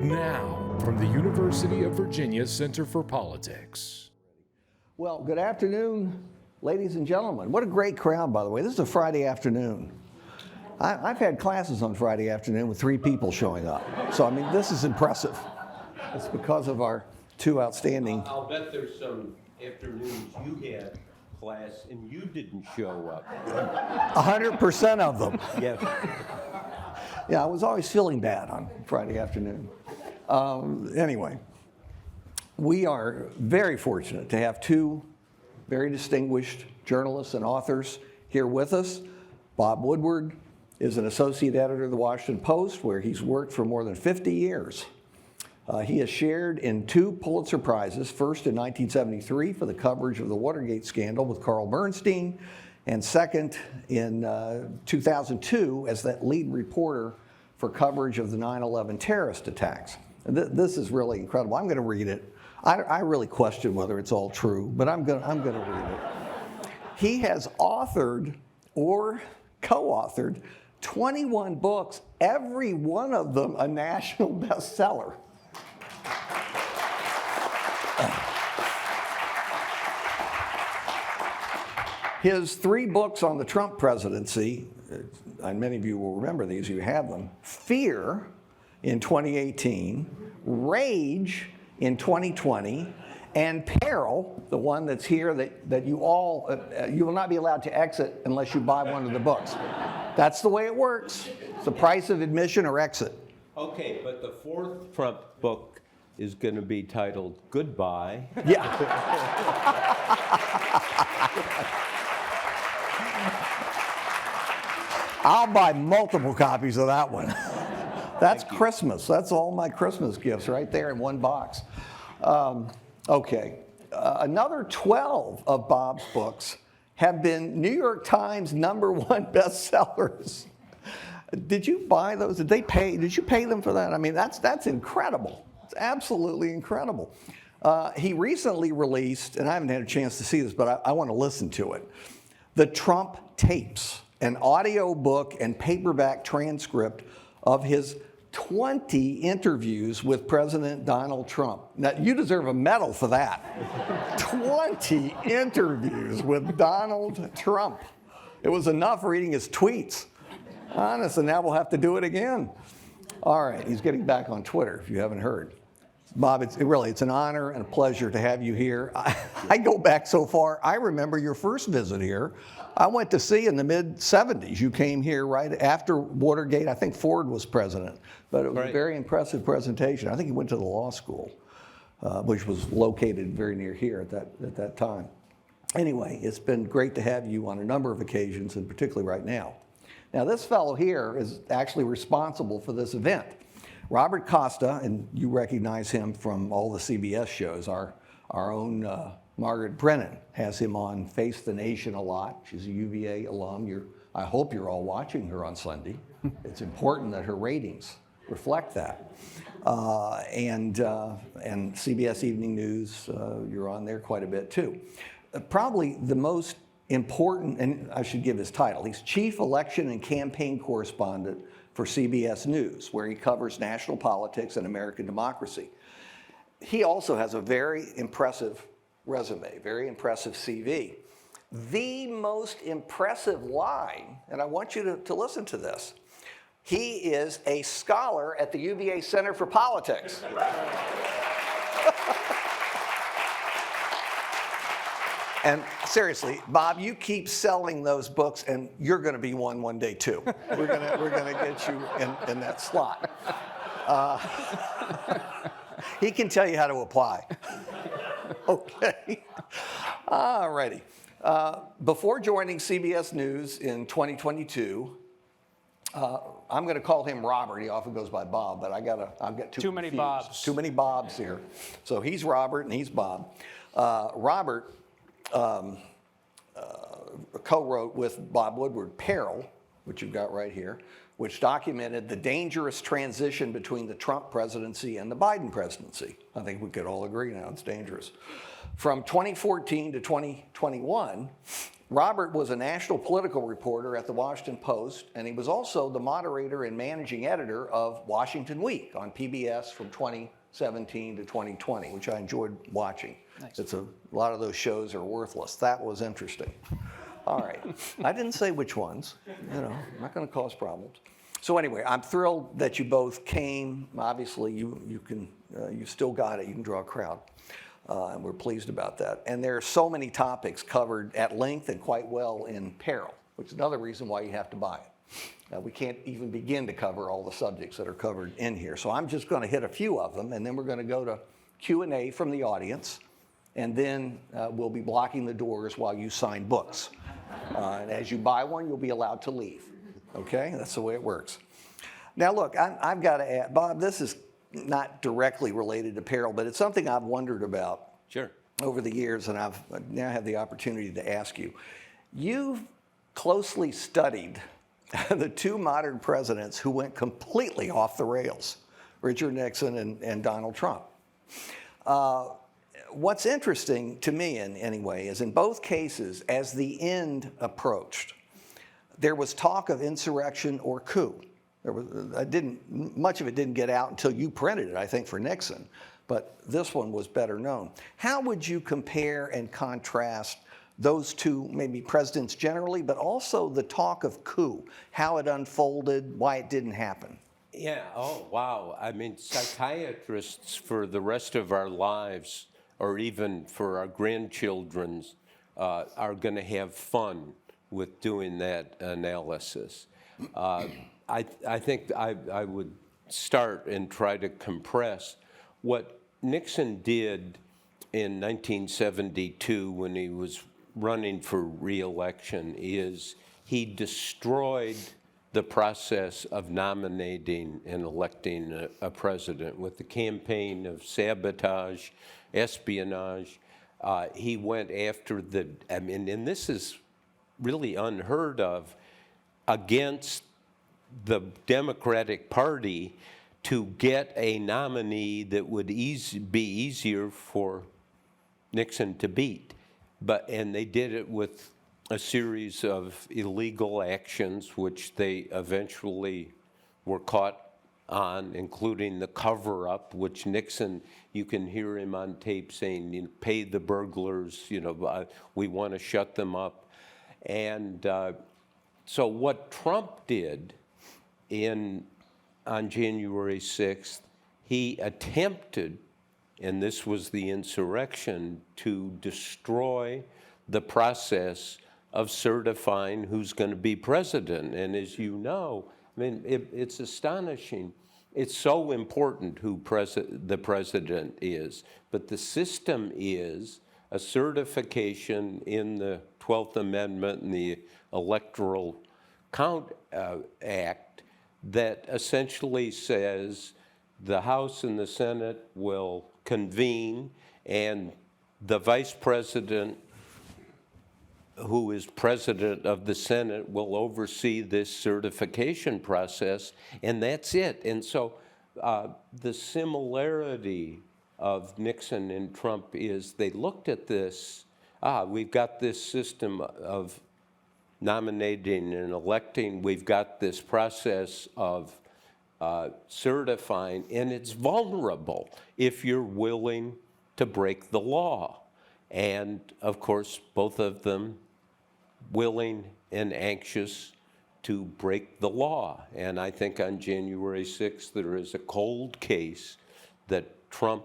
Now, from the University of Virginia Center for Politics. Well, good afternoon, ladies and gentlemen. What a great crowd, by the way. This is a Friday afternoon. I've had classes on Friday afternoon with 3 people showing up. So, I mean, this is impressive. It's because of our 2 outstanding. I'll bet there's some afternoons you had class and you didn't show up. 100% of them. Yes. Yeah, I was always feeling bad on Friday afternoon. Anyway, we are very fortunate to have 2 very distinguished journalists and authors here with us. Bob Woodward is an associate editor of the Washington Post, where he's worked for more than 50 years. He has shared in 2 Pulitzer Prizes, first in 1973 for the coverage of the Watergate scandal with Carl Bernstein, and second in 2002 as that lead reporter for coverage of the 9/11 terrorist attacks. This is really incredible. I'm going to read it. I really question whether it's all true, but I'm going to read it. He has authored or co-authored 21 books, every one of them a national bestseller. His 3 books on the Trump presidency, and many of you will remember these, you have them: Fear in 2018, Rage in 2020, and Peril, the one that's here that you all, you will not be allowed to exit unless you buy one of the books. That's the way it works. It's the price of admission or exit. Okay, but the 4th Trump book is going to be titled Goodbye. Yeah. I'll buy multiple copies of that one. That's Christmas. That's all my Christmas gifts right there in one box. Okay. Another 12 of Bob's books have been New York Times #1 bestsellers. Did you buy those? Did you pay them for that? I mean, that's incredible. It's absolutely incredible. He recently released, and I haven't had a chance to see this, but I want to listen to it, The Trump Tapes, an audio book and paperback transcript of his 20 interviews with President Donald Trump. Now, you deserve a medal for that. 20 interviews with Donald Trump. It was enough reading his tweets. Honest, and now we'll have to do it again. All right, he's getting back on Twitter, if you haven't heard. Bob, it's an honor and a pleasure to have you here. I go back so far, I remember your first visit here. I went to see in the mid-'70s. You came here right after Watergate. I think Ford was president, but it was a very impressive presentation. I think he went to the law school, which was located very near here at that time. Anyway, it's been great to have you on a number of occasions, and particularly right now. Now, this fellow here is actually responsible for this event. Robert Costa, and you recognize him from all the CBS shows. Our own Margaret Brennan has him on Face the Nation a lot. She's a UVA alum. I hope you're all watching her on Sunday. It's important that her ratings reflect that. And CBS Evening News, you're on there quite a bit too. Probably the most important, and I should give his title, he's Chief Election and Campaign Correspondent for CBS News, where he covers national politics and American democracy. He also has a very impressive resume, very impressive CV. The most impressive line, and I want you to listen to this, he is a scholar at the UVA Center for Politics. And seriously, Bob, you keep selling those books, and you're going to be one day too. We're going to get you in that slot. He can tell you how to apply. Okay. All righty. Before joining CBS News in 2022, I'm going to call him Robert. He often goes by Bob, but I've got too many Bobs. Too many Bobs here. So he's Robert and he's Bob. Robert co-wrote with Bob Woodward Peril, which you've got right here, which documented the dangerous transition between the Trump presidency and the Biden presidency. I think we could all agree now it's dangerous. From 2014 to 2021, Robert was a national political reporter at the Washington Post, and he was also the moderator and managing editor of Washington Week on PBS from 2017 to 2020, which I enjoyed watching. Nice. It's a lot of those shows are worthless. That was interesting. All right. I didn't say which ones. I'm not going to cause problems. So anyway, I'm thrilled that you both came. Obviously, you still got it. You can draw a crowd. And we're pleased about that. And there are so many topics covered at length and quite well in Peril, which is another reason why you have to buy it. We can't even begin to cover all the subjects that are covered in here. So I'm just going to hit a few of them, and then we're going to go to Q&A from the audience, and then we'll be blocking the doors while you sign books. And as you buy one, you'll be allowed to leave. Okay? That's the way it works. Now, look, I've got to add, Bob, this is not directly related to Peril, but it's something I've wondered about over the years, and I've now had the opportunity to ask you. You've closely studied the two modern presidents who went completely off the rails, Richard Nixon and Donald Trump. What's interesting to me, anyway, is in both cases, as the end approached, there was talk of insurrection or coup. Much of it didn't get out until you printed it, I think, for Nixon, but this one was better known. How would you compare and contrast those two, maybe presidents generally, but also the talk of coup, how it unfolded, why it didn't happen? Yeah, oh, wow. I mean, psychiatrists for the rest of our lives, or even for our grandchildren's, are going to have fun with doing that analysis. I think I would start and try to compress what Nixon did in 1972 when he was running for re-election is he destroyed the process of nominating and electing a president with the campaign of sabotage, espionage. He went after and this is really unheard of, against the Democratic Party to get a nominee that would be easier for Nixon to beat. And they did it with a series of illegal actions, which they eventually were caught on, including the cover-up, which Nixon, you can hear him on tape saying, pay the burglars, we want to shut them up. And so what Trump did on January 6th, he attempted, and this was the insurrection, to destroy the process of certifying who's going to be president. And as you know, I mean, it's astonishing. It's so important who the president is. But the system is a certification in the 12th Amendment and the Electoral Count Act that essentially says the House and the Senate will convene, and the vice president, who is president of the Senate, will oversee this certification process, and that's it. And so the similarity of Nixon and Trump is they looked at this, we've got this system of nominating and electing, we've got this process of certifying, and it's vulnerable if you're willing to break the law. And of course, both of them willing and anxious to break the law. And I think on January 6th, there is a cold case that Trump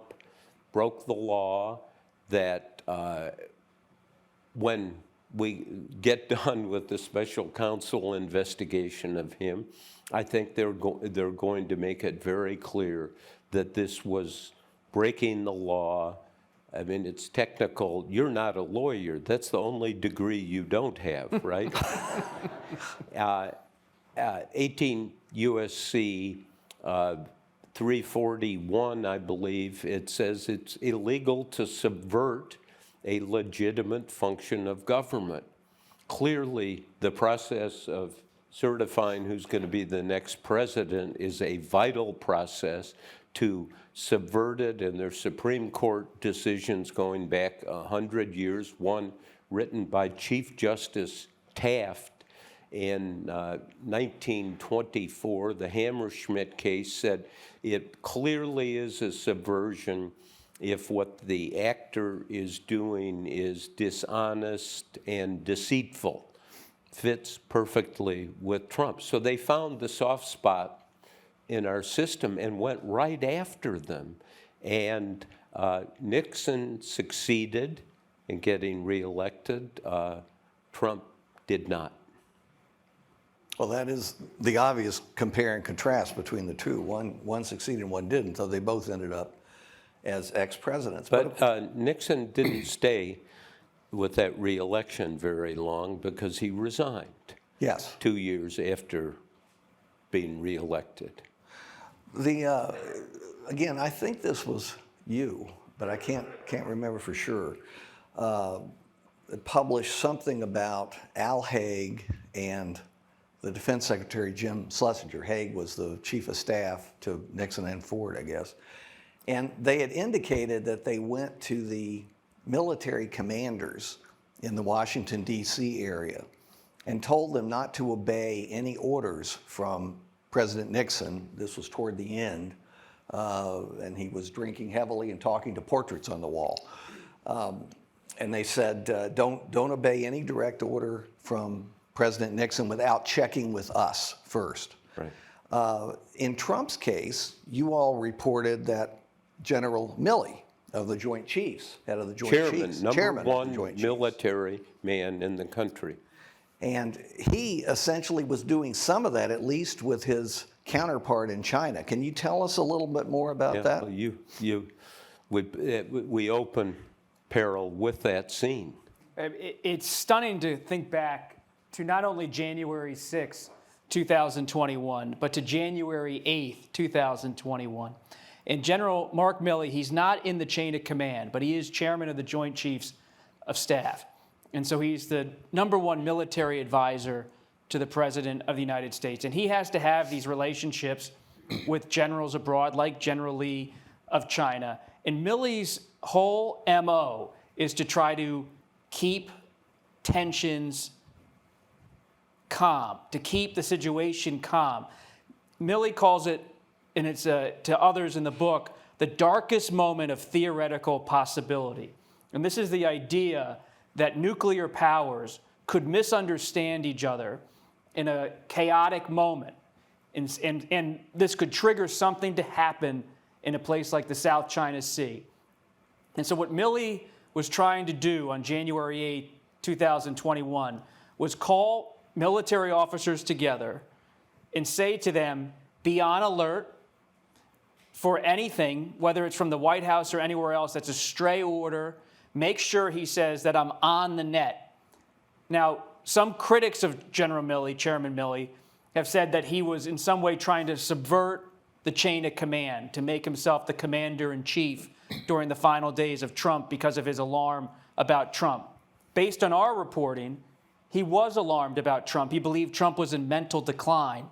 broke the law, that when we get done with the special counsel investigation of him, I think they're going to make it very clear that this was breaking the law. I mean, it's technical. You're not a lawyer. That's the only degree you don't have, right? 18 U.S.C. 341, I believe, it says it's illegal to subvert a legitimate function of government. Clearly, the process of certifying who's going to be the next president is a vital process to subvert it, and there's Supreme Court decisions going back 100 years, one written by Chief Justice Taft in 1924, the Hammerschmidt case, said it clearly is a subversion if what the actor is doing is dishonest and deceitful. Fits perfectly with Trump. So they found the soft spot in our system and went right after them. And Nixon succeeded in getting reelected. Trump did not. Well, that is the obvious compare and contrast between the two. One succeeded and one didn't, so they both ended up as ex-presidents. But Nixon didn't stay with that reelection very long because he resigned. Yes. 2 years after being reelected. Again, I think this was you, but I can't remember for sure. Published something about Al Haig and the Defense Secretary Jim Schlesinger. Haig was the chief of staff to Nixon and Ford, I guess. And they had indicated that they went to the military commanders in the Washington, D.C. area and told them not to obey any orders from President Nixon. This was toward the end, and he was drinking heavily and talking to portraits on the wall. And they said, don't obey any direct order from President Nixon without checking with us first. Right. In Trump's case, you all reported that General Milley of the Joint Chiefs, head of the Joint Chiefs, Chairman, number of the Joint one military man in the country. And he essentially was doing some of that, at least with his counterpart in China. Can you tell us a little bit more about that? Well, we open Peril with that scene. It's stunning to think back to not only January 6, 2021, but to January 8th, 2021. And General Mark Milley, he's not in the chain of command, but he is chairman of the Joint Chiefs of Staff. And so he's the #1 military advisor to the President of the United States. And he has to have these relationships with generals abroad, like General Lee of China. And Milley's whole MO is to try to keep tensions calm, to keep the situation calm. Milley calls it, and it's to others in the book, the darkest moment of theoretical possibility. And this is the idea that nuclear powers could misunderstand each other in a chaotic moment. And this could trigger something to happen in a place like the South China Sea. And so what Milley was trying to do on January 8, 2021, was call military officers together and say to them, be on alert for anything, whether it's from the White House or anywhere else, that's a stray order. Make sure, he says, that I'm on the net. Now, some critics of General Milley, Chairman Milley, have said that he was in some way trying to subvert the chain of command, to make himself the commander-in-chief during the final days of Trump because of his alarm about Trump. Based on our reporting, he was alarmed about Trump. He believed Trump was in mental decline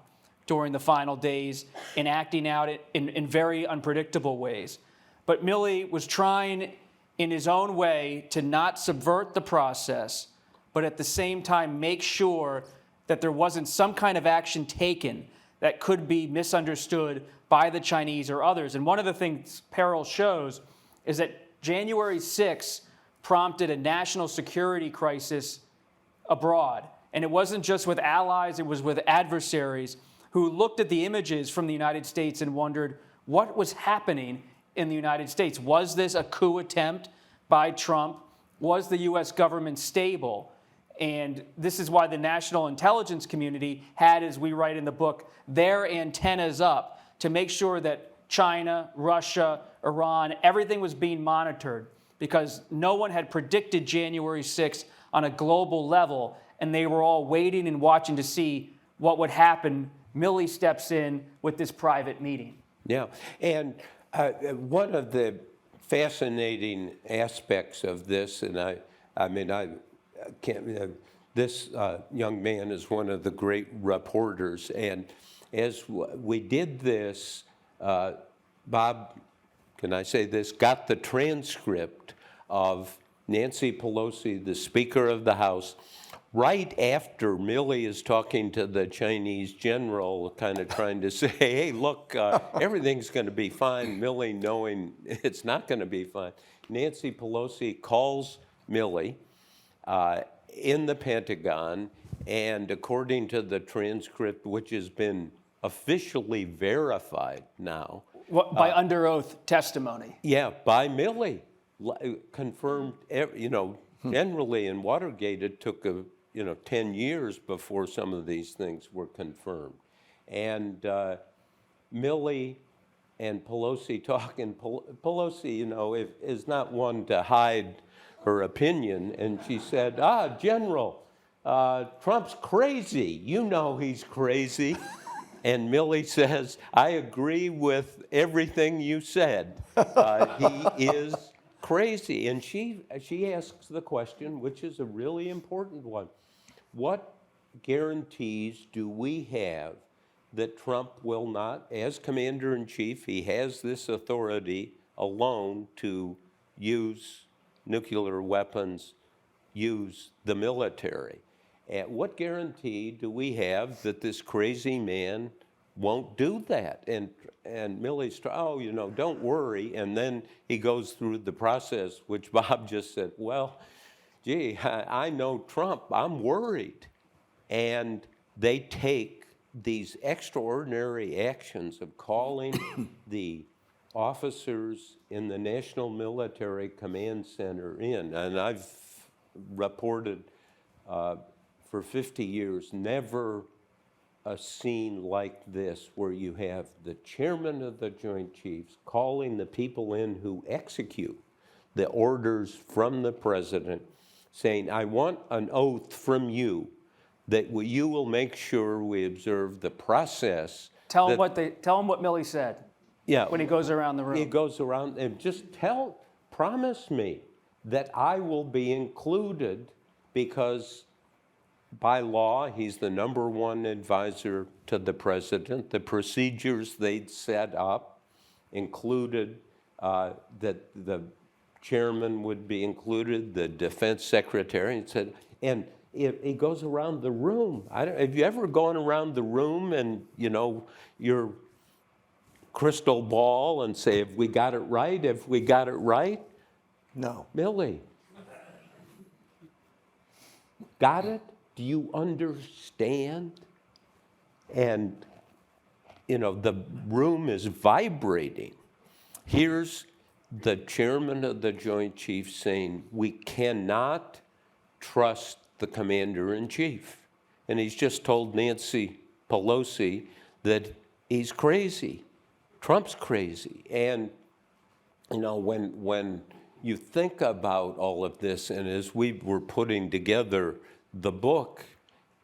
during the final days and acting out in very unpredictable ways. But Milley was trying in his own way to not subvert the process, but at the same time make sure that there wasn't some kind of action taken that could be misunderstood by the Chinese or others. And one of the things Peril shows is that January 6 prompted a national security crisis abroad. And it wasn't just with allies, it was with adversaries who looked at the images from the United States and wondered what was happening in the United States. Was this a coup attempt by Trump? Was the U.S. government stable? And this is why the national intelligence community had, as we write in the book, their antennas up to make sure that China, Russia, Iran, everything was being monitored, because no one had predicted January 6th on a global level, and they were all waiting and watching to see what would happen. Milley steps in with this private meeting. Yeah, and one of the fascinating aspects of this, and I can't, this young man is one of the great reporters, and as we did this, Bob, can I say this, got the transcript of Nancy Pelosi, the Speaker of the House, right after Milley is talking to the Chinese general, kind of trying to say, hey, look, everything's going to be fine, Milley knowing it's not going to be fine. Nancy Pelosi calls Milley in the Pentagon, and according to the transcript, which has been officially verified now. By under oath testimony. Yeah, by Milley, confirmed, generally in Watergate, it took 10 years before some of these things were confirmed. And Milley and Pelosi talking, Pelosi, is not one to hide her opinion. And she said, General, Trump's crazy. You know he's crazy. And Milley says, I agree with everything you said. He is crazy. And she asks the question, which is a really important one. What guarantees do we have that Trump will not, as commander-in-chief, he has this authority alone to use nuclear weapons, use the military? And what guarantee do we have that this crazy man won't do that? And Milley's, don't worry. And then he goes through the process, which Bob just said, well, gee, I know Trump, I'm worried. And they take these extraordinary actions of calling the officers in the National Military Command Center in. And I've reported for 50 years, never a scene like this where you have the chairman of the Joint Chiefs calling the people in who execute the orders from the president, saying, I want an oath from you that you will make sure we observe the process. Tell him what Milley said. Yeah, when he goes around the room. He goes around and just promise me that I will be included, because by law, he's the #1 advisor to the president. The procedures they'd set up included that the chairman would be included, the defense secretary, and he goes around the room. Have you ever gone around the room and, your crystal ball and say, have we got it right? Have we got it right? No. Milley. Got it? Do you understand? And, the room is vibrating. Here's the chairman of the Joint Chiefs saying, we cannot trust the commander-in-chief. And he's just told Nancy Pelosi that he's crazy. Trump's crazy. And, when you think about all of this, and as we were putting together the book,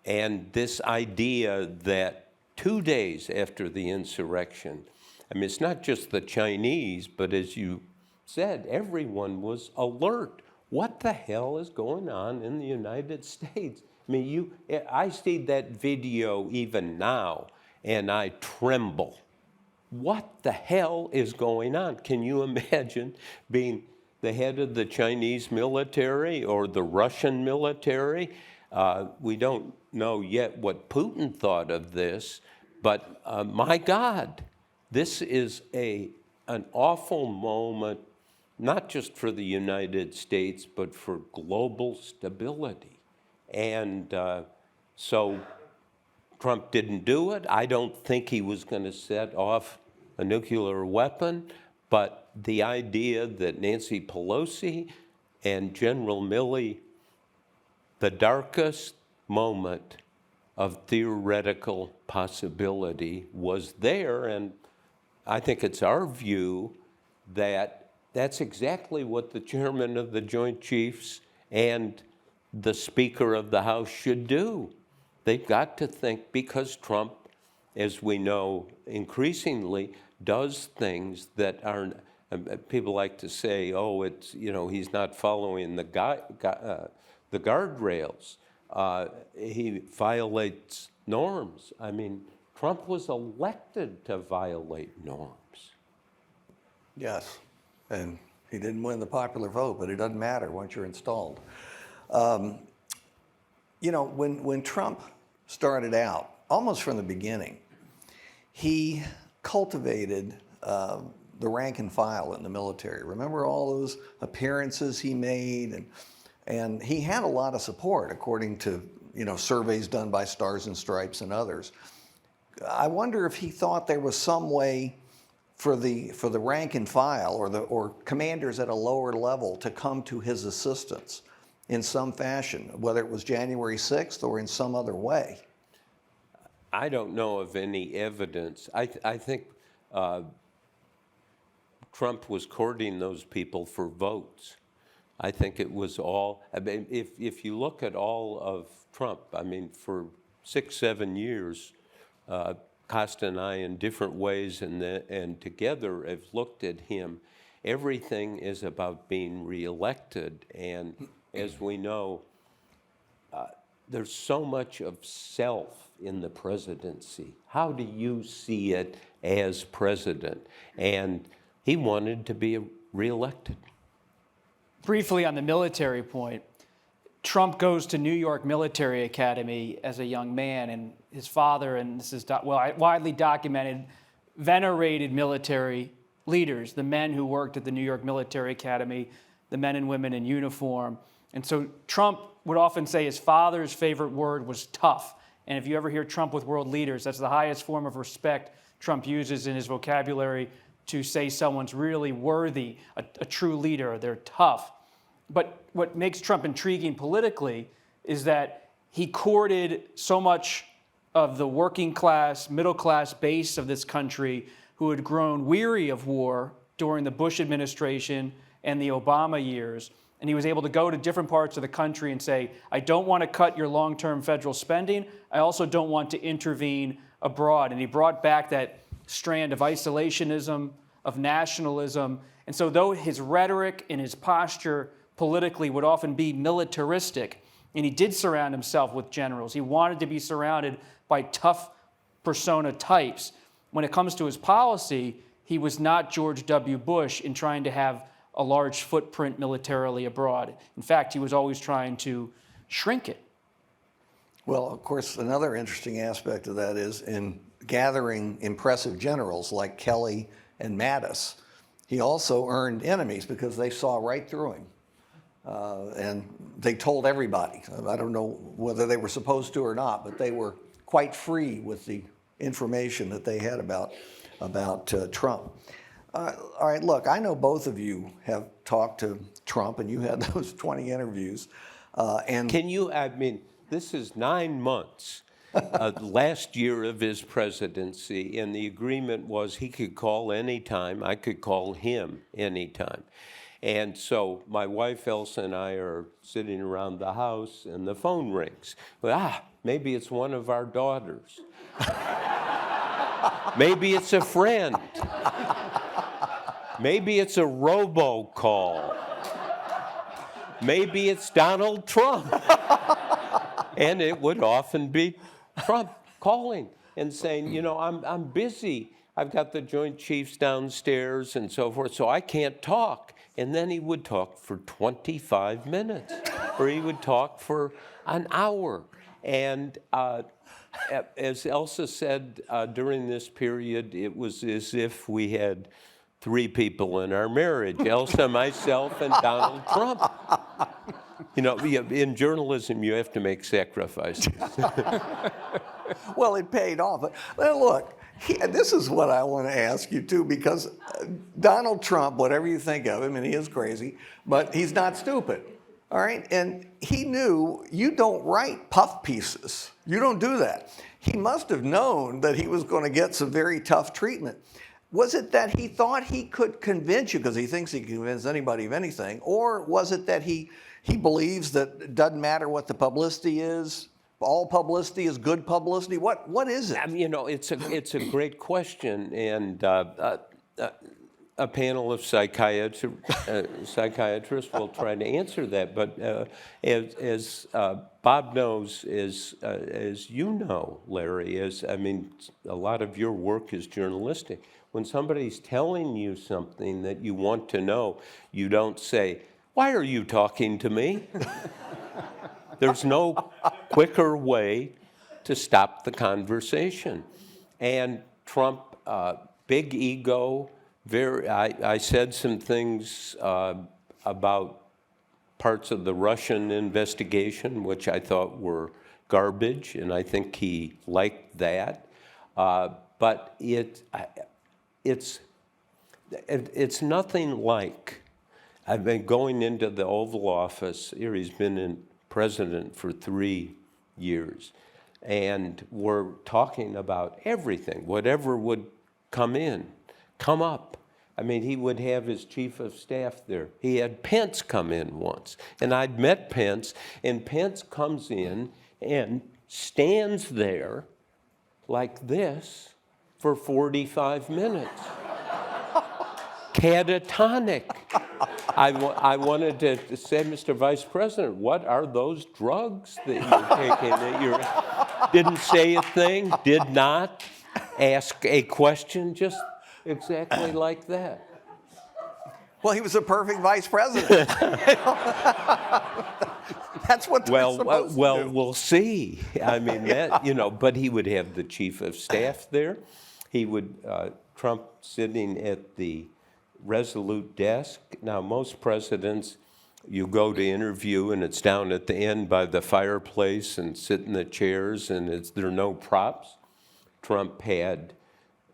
and this idea that 2 days after the insurrection, it's not just the Chinese, but as you said, everyone was alert. What the hell is going on in the United States? I see that video even now, and I tremble. What the hell is going on? Can you imagine being the head of the Chinese military or the Russian military? We don't know yet what Putin thought of this, but my God, this is an awful moment, not just for the United States, but for global stability. And so Trump didn't do it. I don't think he was going to set off a nuclear weapon, but the idea that Nancy Pelosi and General Milley, the darkest moment of theoretical possibility was there, and I think it's our view that that's exactly what the chairman of the Joint Chiefs and the Speaker of the House should do. They've got to think, because Trump, as we know increasingly, does things that are, people like to say, he's not following the guardrails. He violates norms. Trump was elected to violate norms. Yes, and He didn't win the popular vote, but it doesn't matter once you're installed. You know, when Trump started out, almost from the beginning, he cultivated the rank and file in the military. Remember all those appearances he made? And he had a lot of support, according to, you know, surveys done by Stars and Stripes and others. I wonder if he thought there was some way for the rank and file or commanders at a lower level to come to his assistance in some fashion, whether it was January 6th or in some other way. I don't know of any evidence. I think Trump was courting those people for votes. I think it was all, I mean, if you look at all of Trump, I mean, for 6-7 years, Costa and I in different ways and together have looked at him. Everything is about being reelected, and as we know, there's so much of self in the presidency. How do you see it as president? And he wanted to be reelected. Briefly on the military point, Trump goes to New York Military Academy as a young man, and his father, and this is widely documented, venerated military leaders, the men who worked at the New York Military Academy, the men and women in uniform. And so Trump would often say his father's favorite word was tough. And if you ever hear Trump with world leaders, that's the highest form of respect Trump uses in his vocabulary to say someone's really worthy, a true leader, they're tough. But what makes Trump intriguing politically is that he courted so much of the working class, middle class base of this country who had grown weary of war during the Bush administration and the Obama years. And he was able to go to different parts of the country and say, I don't want to cut your long-term federal spending. I also don't want to intervene abroad. And he brought back that strand of isolationism, of nationalism. And so though his rhetoric and his posture politically would often be militaristic, and he did surround himself with generals, he wanted to be surrounded by tough persona types. When it comes to his policy, he was not George W. Bush in trying to have a large footprint militarily abroad. In fact, he was always trying to shrink it. Well, of course, another interesting aspect of that is in gathering impressive generals like Kelly and Mattis, he also earned enemies because they saw right through him. And they told everybody. I don't know whether they were supposed to or not, but they were quite free with the information that they had about Trump. All right, look, I know both of you have talked to Trump, and you had those 20 interviews. And Can you, I mean, this is 9 months, last year of his presidency, and the agreement was he could call anytime, I could call him anytime. And so my wife Elsa and I are sitting around the house, and the phone rings. Well, maybe it's one of our daughters. Maybe it's a friend. Maybe it's a robocall. Maybe it's Donald Trump. And it would often be Trump calling and saying, you know, I'm busy. I've got the Joint Chiefs downstairs and so forth, so I can't talk. And then he would talk for 25 minutes, or he would talk for an hour. And as Elsa said, during this period, it was as if we had 3 people in our marriage, Elsa, myself, and Donald Trump. You know, in journalism, you have to make sacrifices. well, it paid off. But look, this is what I want to ask you, too, because Donald Trump, whatever you think of him, and he is crazy, but he's not stupid, all right? And he knew you don't write puff pieces. You don't do that. He must have known that he was going to get some very tough treatment. Was it that he thought he could convince you, because he thinks he can convince anybody of anything, or was it that he believes that it doesn't matter what the publicity is, all publicity is good publicity? What is it? I mean, you know, it's a great question, and a panel of psychiatrists will try to answer that. But as Bob knows, as you know, Larry, I mean, a lot of your work is journalistic. When somebody's telling you something that you want to know, you don't say, "Why are you talking to me?" There's no quicker way to stop the conversation. And Trump, big ego. I said some things about parts of the Russian investigation, which I thought were garbage, and I think he liked that. But it's nothing like. I've been going into the Oval Office here. He's been in president for 3 years, and we're talking about everything, whatever would come up. I mean, he would have his chief of staff there. He had Pence come in once, and I'd met Pence, and Pence comes in and stands there like this for 45 minutes. Catatonic. I wanted to say, Mr. Vice President, what are those drugs that you're taking? That you didn't say a thing, did not ask a question, just exactly like that. Well, he was a perfect vice president. That's what they're supposed to do. Well, we'll see. I mean, but he would have the chief of staff there. He would, Trump sitting at the Resolute desk. Now, most presidents, you go to interview and it's down at the end by the fireplace and sit in the chairs and there are no props. Trump had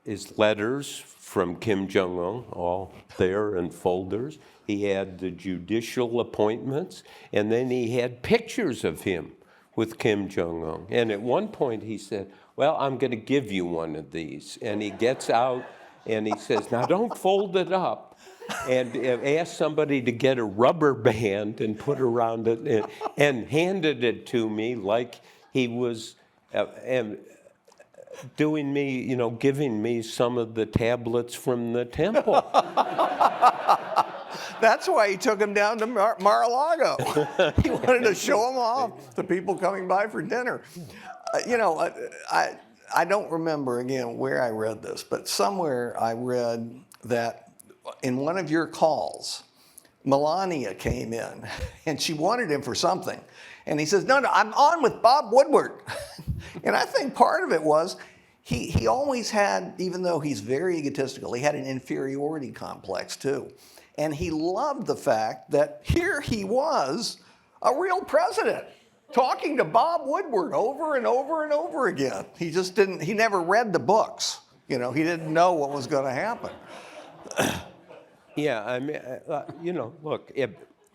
his letters from Kim Jong-un all there in folders. He had the judicial appointments, and then he had pictures of him with Kim Jong-un. And at one point he said, "Well, I'm going to give you one of these." And he gets out and he says, "Now don't fold it up," and asked somebody to get a rubber band and put around it and handed it to me like he was doing me, giving me some of the tablets from the temple. That's why he took him down to Mar-a-Lago. He wanted to show him off to people coming by for dinner. I don't remember, again, where I read this, but somewhere I read that in one of your calls, Melania came in, and she wanted him for something. And he says, no, I'm on with Bob Woodward. And I think part of it was he always had, even though he's very egotistical, he had an inferiority complex too. And he loved the fact that here he was, a real president, talking to Bob Woodward over and over and over again. He never read the books. He didn't know what was going to happen. Yeah, I mean, look,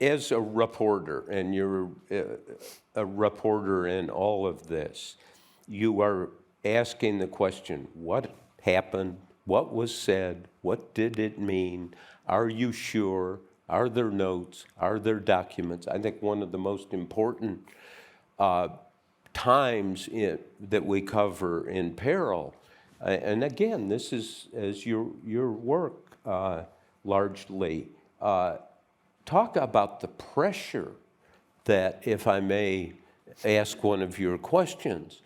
as a reporter, and you're a reporter in all of this, you are asking the question, what happened? What was said? What did it mean? Are you sure? Are there notes? Are there documents? I think one of the most important times that we cover in Peril, and again, this is as your work largely, talk about the pressure that, if I may ask one of your questions,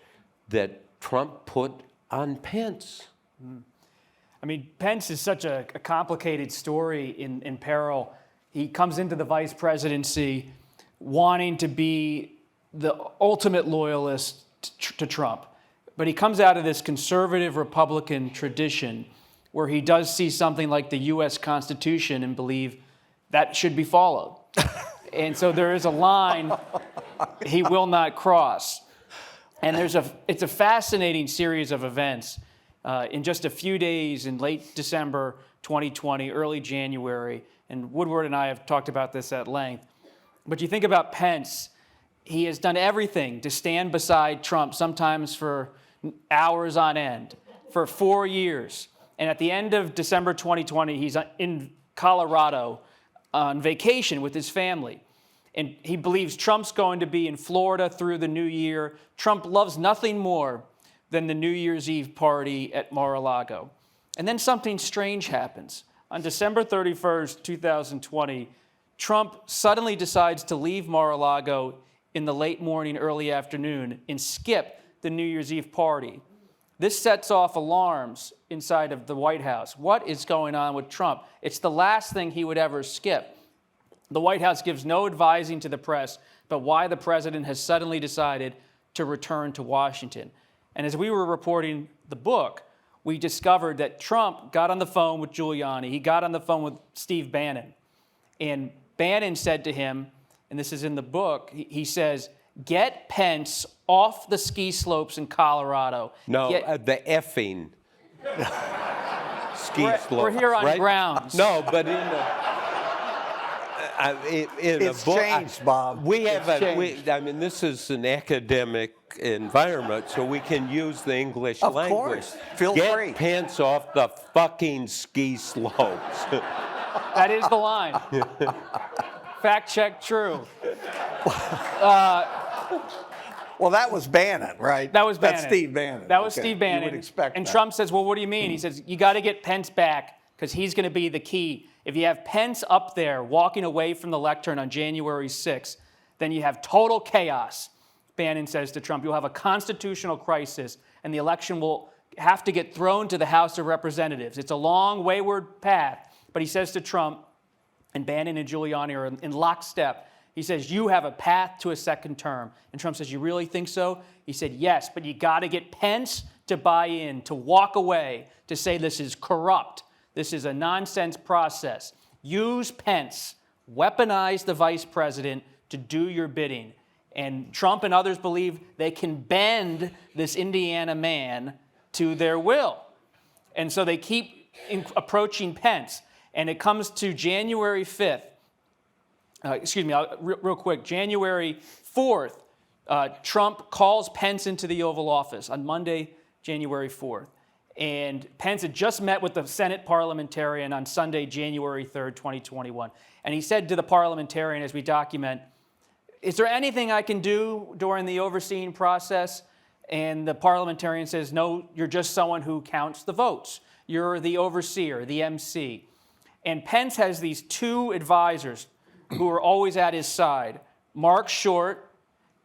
that Trump put on Pence. I mean, Pence is such a complicated story in Peril. He comes into the vice presidency wanting to be the ultimate loyalist to Trump. But he comes out of this conservative Republican tradition where he does see something like the U.S. Constitution and believe that should be followed. And so there is a line he will not cross. And it's a fascinating series of events. In just a few days in late December 2020, early January, and Woodward and I have talked about this at length, but you think about Pence, he has done everything to stand beside Trump, sometimes for hours on end, for 4 years. And at the end of December 2020, he's in Colorado on vacation with his family. And he believes Trump's going to be in Florida through the new year. Trump loves nothing more than the New Year's Eve party at Mar-a-Lago. And then something strange happens. On December 31st, 2020, Trump suddenly decides to leave Mar-a-Lago in the late morning, early afternoon, and skip the New Year's Eve party. This sets off alarms inside of the White House. What is going on with Trump? It's the last thing he would ever skip. The White House gives no advising to the press about why the president has suddenly decided to return to Washington. And as we were reporting the book, we discovered that Trump got on the phone with Giuliani. He got on the phone with Steve Bannon. And Bannon said to him, and this is in the book, he says, get Pence off the ski slopes in Colorado. No, the effing ski slopes. We're here on right? grounds. No, but in It's a book, changed, Bob. We have It's changed. I mean, this is an academic environment, so we can use the English Of language. course. Feel Get free. Pence off the fucking ski slopes. That is the line. Fact check true. Well, that was Bannon, right? That was Bannon. That's Steve Bannon. That was Okay. Steve Bannon. You would expect And that. Trump says, well, what do you mean? He says, you got to get Pence back because he's going to be the key. If you have Pence up there walking away from the lectern on January 6th, then you have total chaos. Bannon says to Trump, you'll have a constitutional crisis and the election will have to get thrown to the House of Representatives. It's a long, wayward path. But he says to Trump, and Bannon and Giuliani are in lockstep, he says, you have a path to a second term. And Trump says, you really think so? He said, yes, but you got to get Pence to buy in, to walk away, to say this is corrupt. This is a nonsense process. Use Pence. Weaponize the vice president to do your bidding. And Trump and others believe they can bend this Indiana man to their will. And so they keep approaching Pence. And it comes to January 5th. Real quick. January 4th, Trump calls Pence into the Oval Office on Monday, January 4th. And Pence had just met with the Senate parliamentarian on Sunday, January 3rd, 2021. And he said to the parliamentarian, as we document, is there anything I can do during the overseeing process? And the parliamentarian says, no, you're just someone who counts the votes. You're the overseer, the MC. And Pence has these two advisors who are always at his side, Mark Short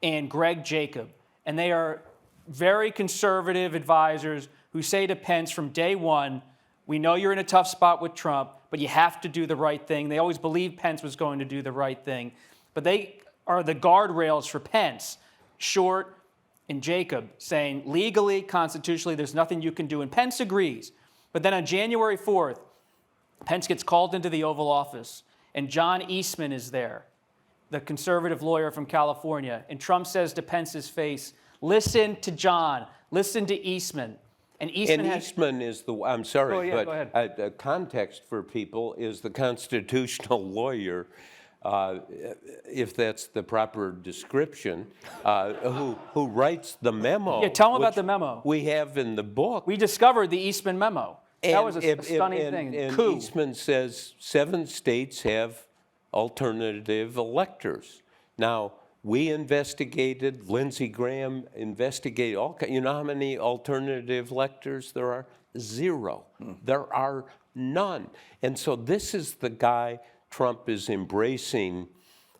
and Greg Jacob. And they are very conservative advisors who say to Pence from day one, we know you're in a tough spot with Trump, but you have to do the right thing. They always believed Pence was going to do the right thing. But they are the guardrails for Pence, Short and Jacob, saying legally, constitutionally, there's nothing you can do. And Pence agrees. But then on January 4th, Pence gets called into the Oval Office, and John Eastman is there, the conservative lawyer from California. And Trump says to Pence's face, listen to John, listen to Eastman. And Eastman is the, I'm sorry, Oh, yeah, go but context for people is the constitutional lawyer, if that's the proper description, who writes the memo. Yeah, tell them about the memo. We have in the book. We discovered the Eastman memo. That was a stunning thing. And Coup. Eastman says 7 states have alternative electors. Now, we investigated, Lindsey Graham investigated, you know how many alternative electors there are? 0. There are none. And so this is the guy Trump is embracing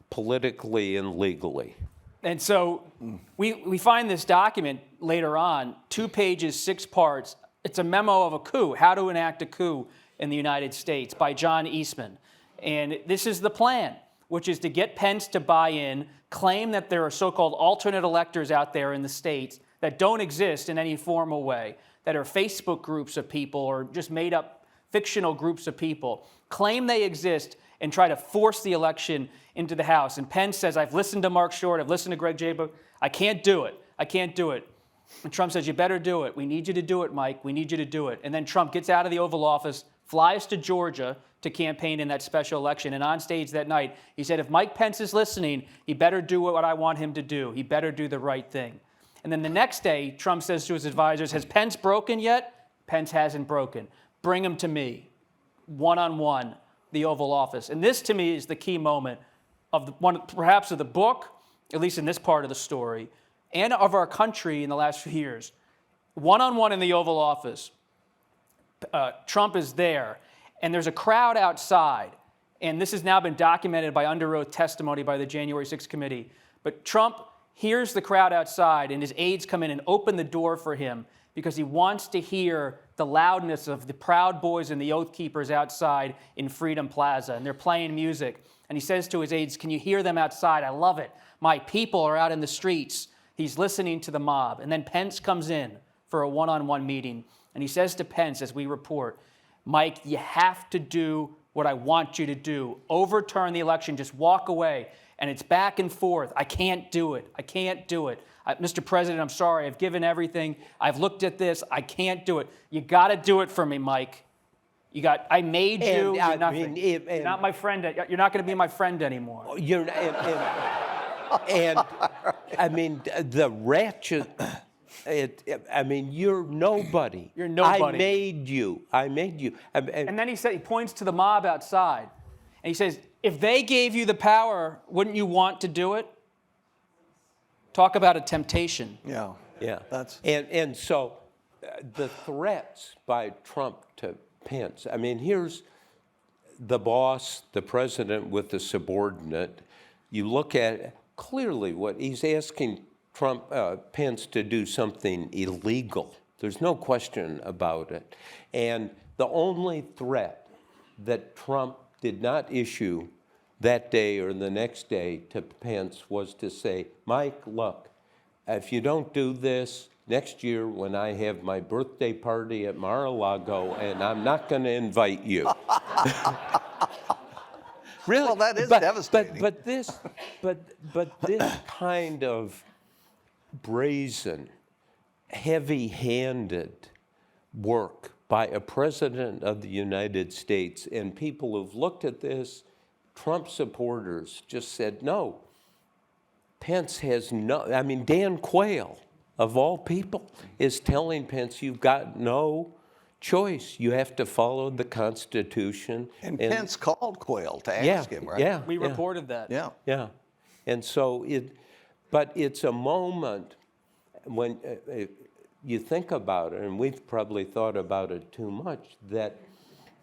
politically and legally. And so we find this document later on, 2 pages, 6 parts. It's a memo of a coup, how to enact a coup in the United States by John Eastman. And this is the plan, which is to get Pence to buy in, claim that there are so-called alternate electors out there in the states that don't exist in any formal way, that are Facebook groups of people or just made up fictional groups of people, claim they exist and try to force the election into the House. And Pence says, I've listened to Mark Short, I've listened to Greg Jacob, I can't do it. I can't do it. And Trump says, you better do it. We need you to do it, Mike. We need you to do it. And then Trump gets out of the Oval Office, flies to Georgia to campaign in that special election. And on stage that night, he said, if Mike Pence is listening, he better do what I want him to do. He better do the right thing. And then the next day, Trump says to his advisors, has Pence broken yet? Pence hasn't broken. Bring him to me, one-on-one, the Oval Office. And this, to me, is the key moment of perhaps of the book, at least in this part of the story, and of our country in the last few years. One-on-one in the Oval Office, Trump is there, And there's a crowd outside. And this has now been documented by under oath testimony by the January 6th committee. But Trump hears the crowd outside, and his aides come in and open the door for him because he wants to hear the loudness of the Proud Boys and the Oath Keepers outside in Freedom Plaza. And they're playing music. And he says to his aides, "Can you hear them outside? I love it. My people are out in the streets." He's listening to the mob. And then Pence comes in for a one-on-one meeting. And he says to Pence, as we report, "Mike, you have to do what I want you to do. Overturn the election. Just walk away." And it's back and forth. "I can't do it. I can't do it. Mr. President, I'm sorry. I've given everything. I've looked at this. I can't do it. You got to do it for me, Mike. I made you. You're not my friend. You're not going to be my friend anymore." You're, and I mean, the ratchet. You're nobody. You're nobody. I made you. And then he points to the mob outside, and he says, "If they gave you the power, wouldn't you want to do it?" Talk about a temptation. Yeah. That's and so the threats by Trump to Pence. I mean, here's the boss, the president with the subordinate. You look at clearly what he's asking Pence to do something illegal. There's no question about it. And the only threat that Trump did not issue that day or the next day to Pence was to say, "Mike, look, if you don't do this next year when I have my birthday party at Mar-a-Lago, and I'm not going to invite you." Really? Well, that is devastating. But this kind of brazen, heavy-handed work by a president of the United States, and people who've looked at this, Trump supporters just said, no, Pence has no, I mean, Dan Quayle, of all people, is telling Pence, you've got no choice. You have to follow the Constitution. And Pence called Quayle to ask him, right? Yeah. We reported that. Yeah. Yeah. And so but it's a moment when you think about it, and we've probably thought about it too much, that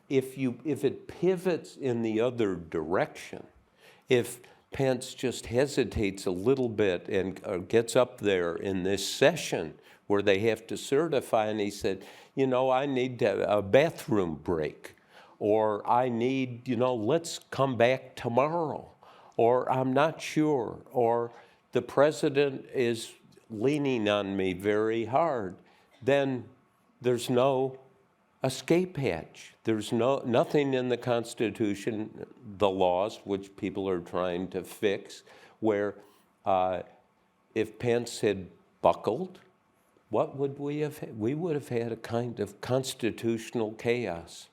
if it pivots in the other direction, if Pence just hesitates a little bit and gets up there in this session where they have to certify, and he said, I need a bathroom break, or I need, let's come back tomorrow, or I'm not sure, or the president is leaning on me very hard, then there's no escape hatch. There's nothing in the Constitution, the laws, which people are trying to fix, where if Pence had buckled, what would we have had? We would have had a kind of constitutional chaos.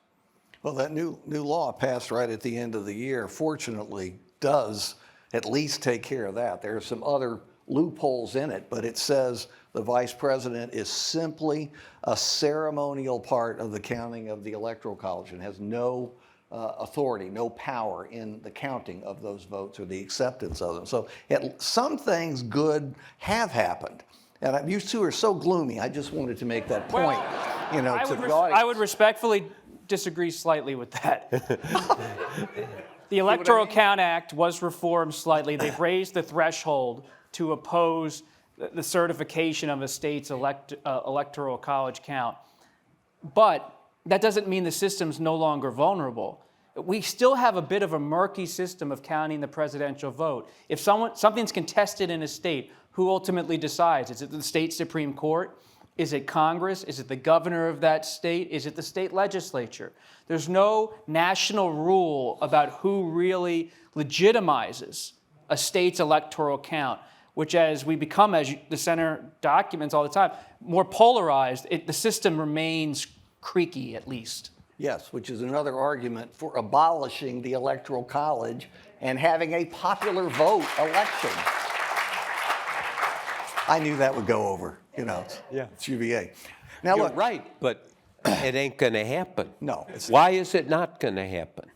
Well, that new law passed right at the end of the year, fortunately, does at least take care of that. There are some other loopholes in it, but it says the vice president is simply a ceremonial part of the counting of the Electoral College and has no authority, no power in the counting of those votes or the acceptance of them. So some things good have happened. And you two are so gloomy, I just wanted to make that point, to the audience. I would respectfully disagree slightly with that. The Electoral Count Act was reformed slightly. They've raised the threshold to oppose the certification of a state's electoral college count. But that doesn't mean the system's no longer vulnerable. We still have a bit of a murky system of counting the presidential vote. If something's contested in a state, who ultimately decides? Is it the state Supreme Court? Is it Congress? Is it the governor of that state? Is it the state legislature? There's no national rule about who really legitimizes a state's electoral count, which as we become, as the center documents all the time, more polarized, the system remains creaky at least. Yes, which is another argument for abolishing the Electoral College and having a popular vote election. I knew that would go over, it's UVA. Now You're look, right, but it ain't going to happen. No. Why is it not going to happen?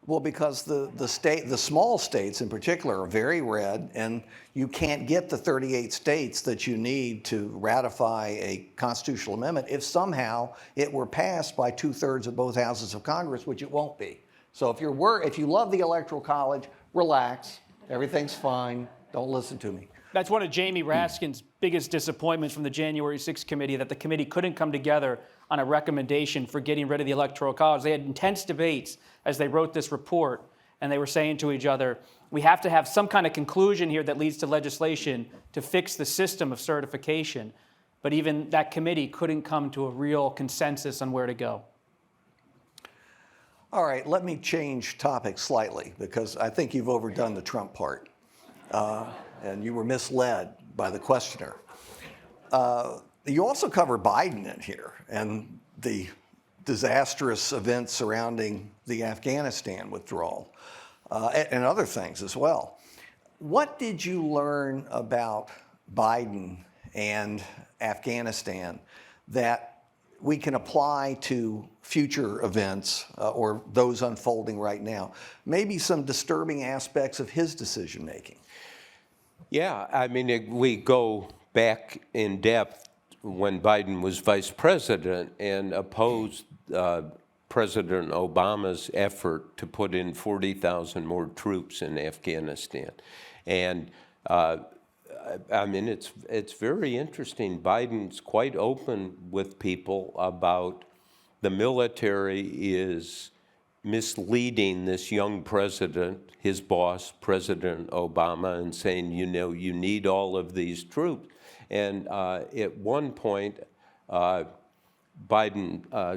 Well, because the small states in particular are very red, and you can't get the 38 states that you need to ratify a constitutional amendment if somehow it were passed by 2/3 of both houses of Congress, which it won't be. So if you love the Electoral College, relax, everything's fine. Don't listen to me. That's one of Jamie Raskin's biggest disappointments from the January 6th committee, that the committee couldn't come together on a recommendation for getting rid of the Electoral College. They had intense debates as they wrote this report, and they were saying to each other, we have to have some kind of conclusion here that leads to legislation to fix the system of certification. But even that committee couldn't come to a real consensus on where to go. All right, let me change topics slightly because I think you've overdone the Trump part. And you were misled by the questioner. You also cover Biden in here and the disastrous events surrounding the Afghanistan withdrawal and other things as well. What did you learn about Biden and Afghanistan that we can apply to future events or those unfolding right now? Maybe some disturbing aspects of his decision making. Yeah, I mean, we go back in depth when Biden was vice president and opposed President Obama's effort to put in 40,000 more troops in Afghanistan. And I mean, it's very interesting. Biden's quite open with people about the military is misleading this young president, his boss, President Obama, and saying, you know, you need all of these troops. And at one point, Biden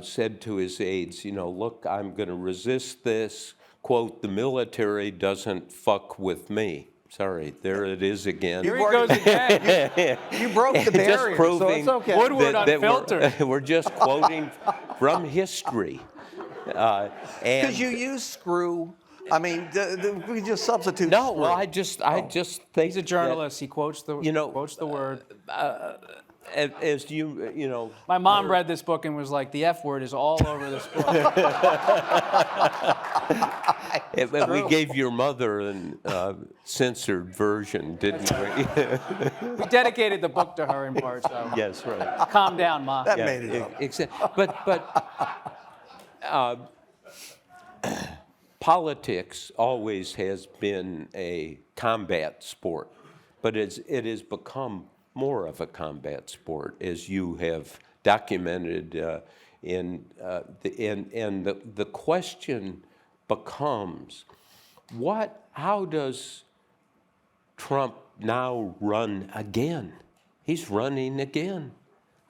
said to his aides, you know, look, I'm going to resist this. Quote, the military doesn't fuck with me. Sorry, there it is again. Here he goes again. You broke the barrier, so it's okay. Woodward unfiltered. We're just quoting from history. Because you use screw. I mean, we just substitute. No, screw. well, I just think He's a journalist. He quotes the word. As you know. My mom read this book and was like, the F word is all over this book. We gave your mother a censored version, didn't we? We dedicated the book to her in part, so. Yes, right. Calm down, Ma. That made it up. Exactly. But politics always has been a combat sport, but it has become more of a combat sport, as you have documented. And the question becomes, how does Trump now run again? He's running again.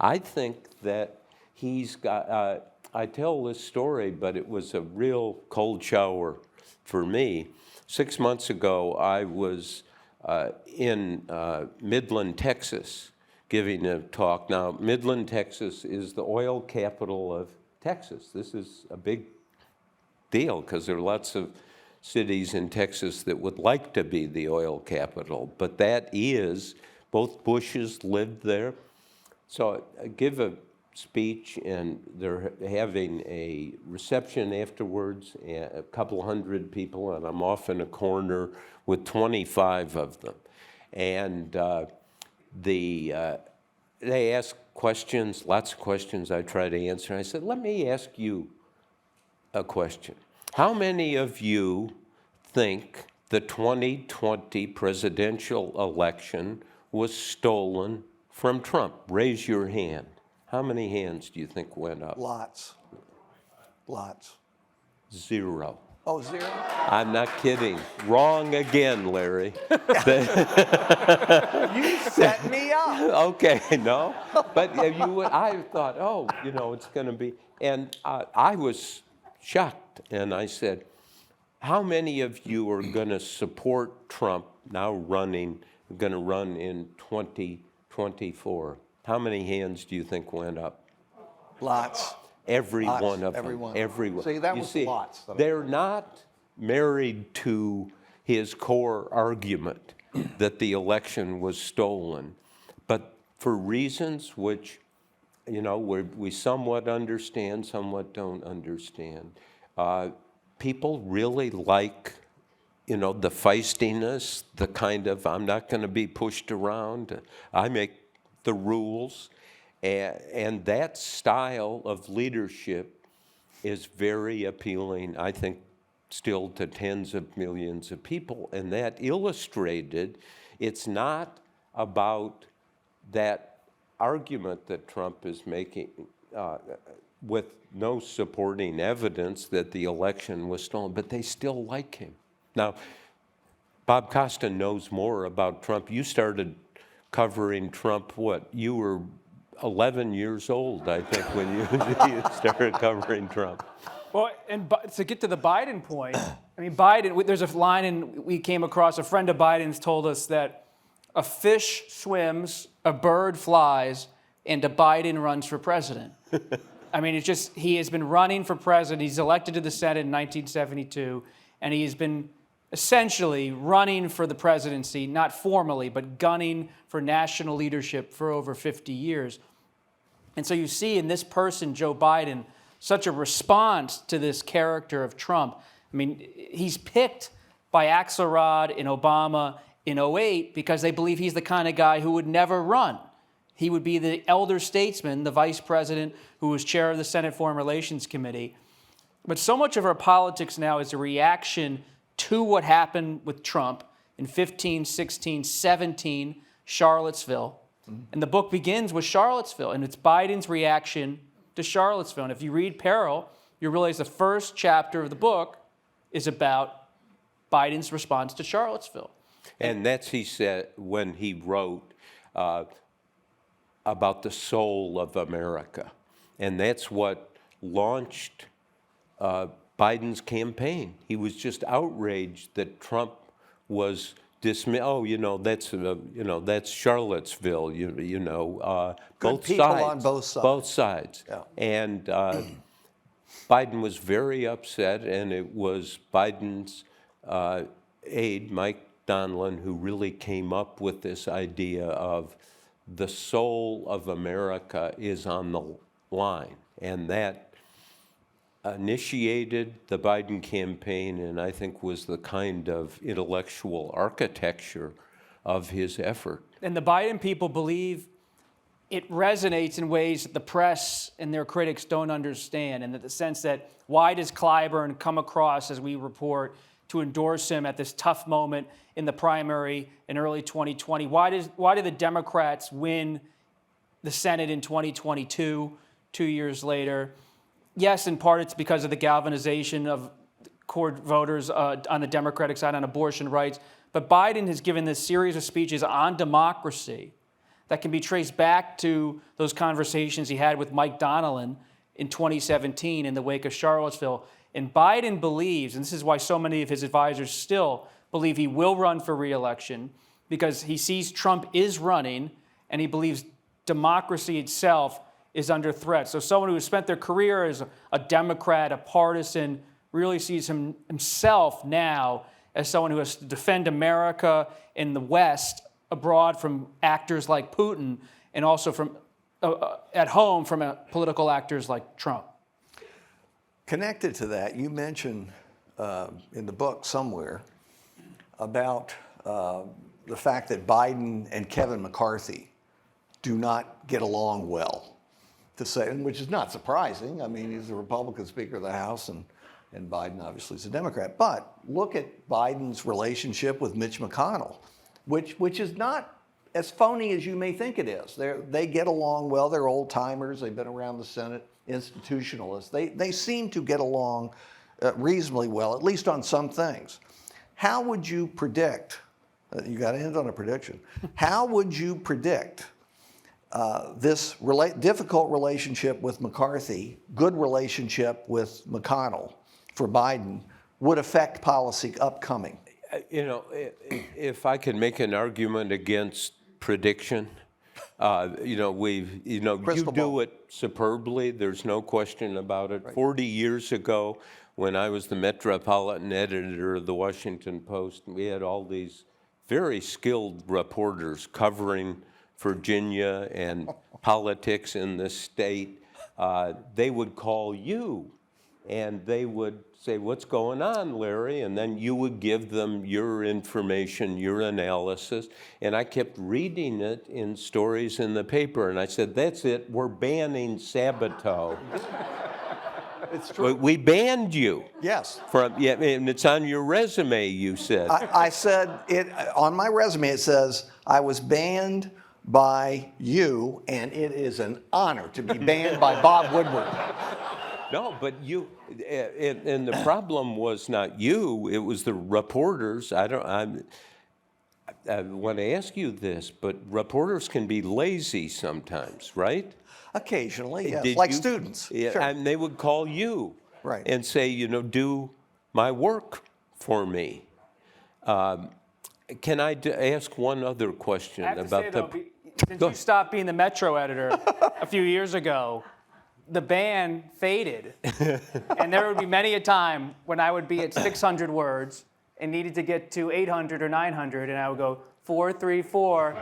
I think that he's got, I tell this story, but it was a real cold shower for me. 6 months ago, I was in Midland, Texas, giving a talk. Now, Midland, Texas is the oil capital of Texas. This is a big deal because there are lots of cities in Texas that would like to be the oil capital, but that is, both Bushes lived there. So I give a speech, and they're having a reception afterwards, a couple hundred people, and I'm off in a corner with 25 of them. And they ask questions, lots of questions I try to answer. I said, let me ask you a question. How many of you think the 2020 presidential election was stolen from Trump? Raise your hand. How many hands do you think went up? Lots. Zero. Oh, zero? I'm not kidding. Wrong again, Larry. You set me up. Okay, no. But I thought, oh, it's going to be. And I was shocked. And I said, how many of you are going to support Trump now going to run in 2024? How many hands do you think went up? Lots. Every Lots. one of Every them. one. Every one. See, that was lots. They're not married to his core argument that the election was stolen, but for reasons which, we somewhat understand, somewhat don't understand. people really like, the feistiness, the kind of, I'm not going to be pushed around, I make the rules. And that style of leadership is very appealing, I think, still to tens of millions of people. And that illustrated, it's not about that argument that Trump is making with no supporting evidence that the election was stolen, but they still like him. Now, Bob Costa knows more about Trump. You started covering Trump, what? You were 11 years old, I think, when you started covering Trump. Well, and to get to the Biden point, I mean, Biden, there's a line we came across, a friend of Biden's told us that a fish swims, a bird flies, and a Biden runs for president. I mean, it's just, he has been running for president. He's elected to the Senate in 1972, and he has been essentially running for the presidency, not formally, but gunning for national leadership for over 50 years. And so you see in this person, Joe Biden, such a response to this character of Trump. I mean, he's picked by Axelrod and Obama in 2008 because they believe he's the kind of guy who would never run. He would be the elder statesman, the vice president who was chair of the Senate Foreign Relations Committee. But so much of our politics now is a reaction to what happened with Trump in 15, 16, 17, Charlottesville. And the book begins with Charlottesville, and it's Biden's reaction to Charlottesville. And if you read Peril, you realize the first chapter of the book is about Biden's response to Charlottesville. And that's, he said, when he wrote about the soul of America. And that's what launched Biden's campaign. He was just outraged that Trump was dismissed. Oh, that's Charlottesville. Both people sides. on both sides. Both sides. Yeah. And Biden was very upset, and it was Biden's aide, Mike Donilon, who really came up with this idea of the soul of America is on the line, and that initiated the Biden campaign, and I think was the kind of intellectual architecture of his effort. And the Biden people believe it resonates in ways that the press and their critics don't understand, and that the sense that why does Clyburn come across, as we report, to endorse him at this tough moment in the primary in early 2020? Why did the Democrats win the Senate in 2022, 2 years later? Yes, in part it's because of the galvanization of core voters on the Democratic side on abortion rights. But Biden has given this series of speeches on democracy that can be traced back to those conversations he had with Mike Donilon in 2017 in the wake of Charlottesville. And Biden believes, and this is why so many of his advisors still believe he will run for re-election, because he sees Trump is running, and he believes democracy itself is under threat. So someone who has spent their career as a Democrat, a partisan, really sees himself now as someone who has to defend America in the West abroad from actors like Putin, and also from at home from political actors like Trump. Connected to that, you mentioned in the book somewhere about the fact that Biden and Kevin McCarthy do not get along well, to say, which is not surprising. I mean, he's a Republican Speaker of the House, and Biden obviously is a Democrat. But look at Biden's relationship with Mitch McConnell, which is not as phony as you may think it is. They get along well. They're old timers. They've been around the Senate, institutionalists. They seem to get along reasonably well, at least on some things. How would you predict? You got to end on a prediction. How would you predict this difficult relationship with McCarthy, good relationship with McConnell for Biden, would affect policy upcoming? If I could make an argument against prediction, you do it superbly. There's no question about it. Right. 40 years ago, when I was the metropolitan editor of the Washington Post, we had all these very skilled reporters covering Virginia and politics in the state. They would call you and they would say, "What's going on, Larry?" And then you would give them your information, your analysis. And I kept reading it in stories in the paper. And I said, "That's it, we're banning Sabato." It's true. We banned you. Yes. Yeah, and it's on your resume, you said. I said it on my resume. It says I was banned by you, and it is an honor to be banned by Bob Woodward. No, but you, and the problem was not you, it was the reporters. I want to ask you this, but reporters can be lazy sometimes, right? Occasionally, yes, Did like you- students. Yeah, Sure. and they would call you. Right. And say, do my work for me. Can I ask one other question I have to about say, the... though, since you stopped being the Metro editor a few years ago, the ban faded. And there would be many a time when I would be at 600 words and needed to get to 800 or 900, and I would go 434.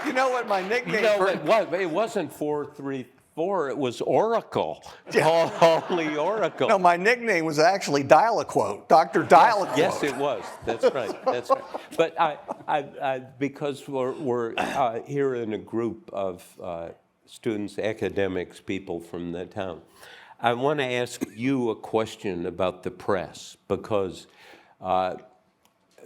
You know what my nickname It wasn't 434, it was Oracle. Only Oracle. No, my nickname was actually Dial-A-Quote, Dr. Dial-A-Quote. Yes, it was. That's right. That's right. But because we're here in a group of students, academics, people from the town, I want to ask you a question about the press, because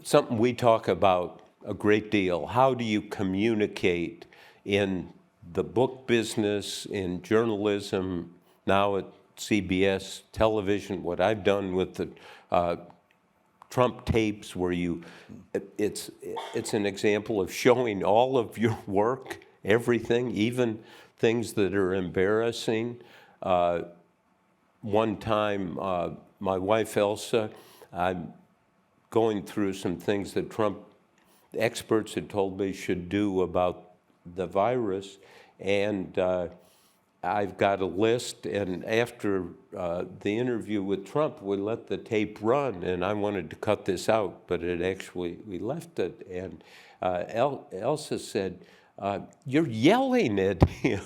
something we talk about a great deal. How do you communicate in the book business, in journalism, now at CBS television, what I've done with the Trump tapes, where it's an example of showing all of your work, everything, even things that are embarrassing. One time, my wife Elsa, I'm going through some things that Trump experts had told me should do about the virus, and I've got a list, and after the interview with Trump, we let the tape run, and I wanted to cut this out, but we left it, and Elsa said, "You're yelling at him.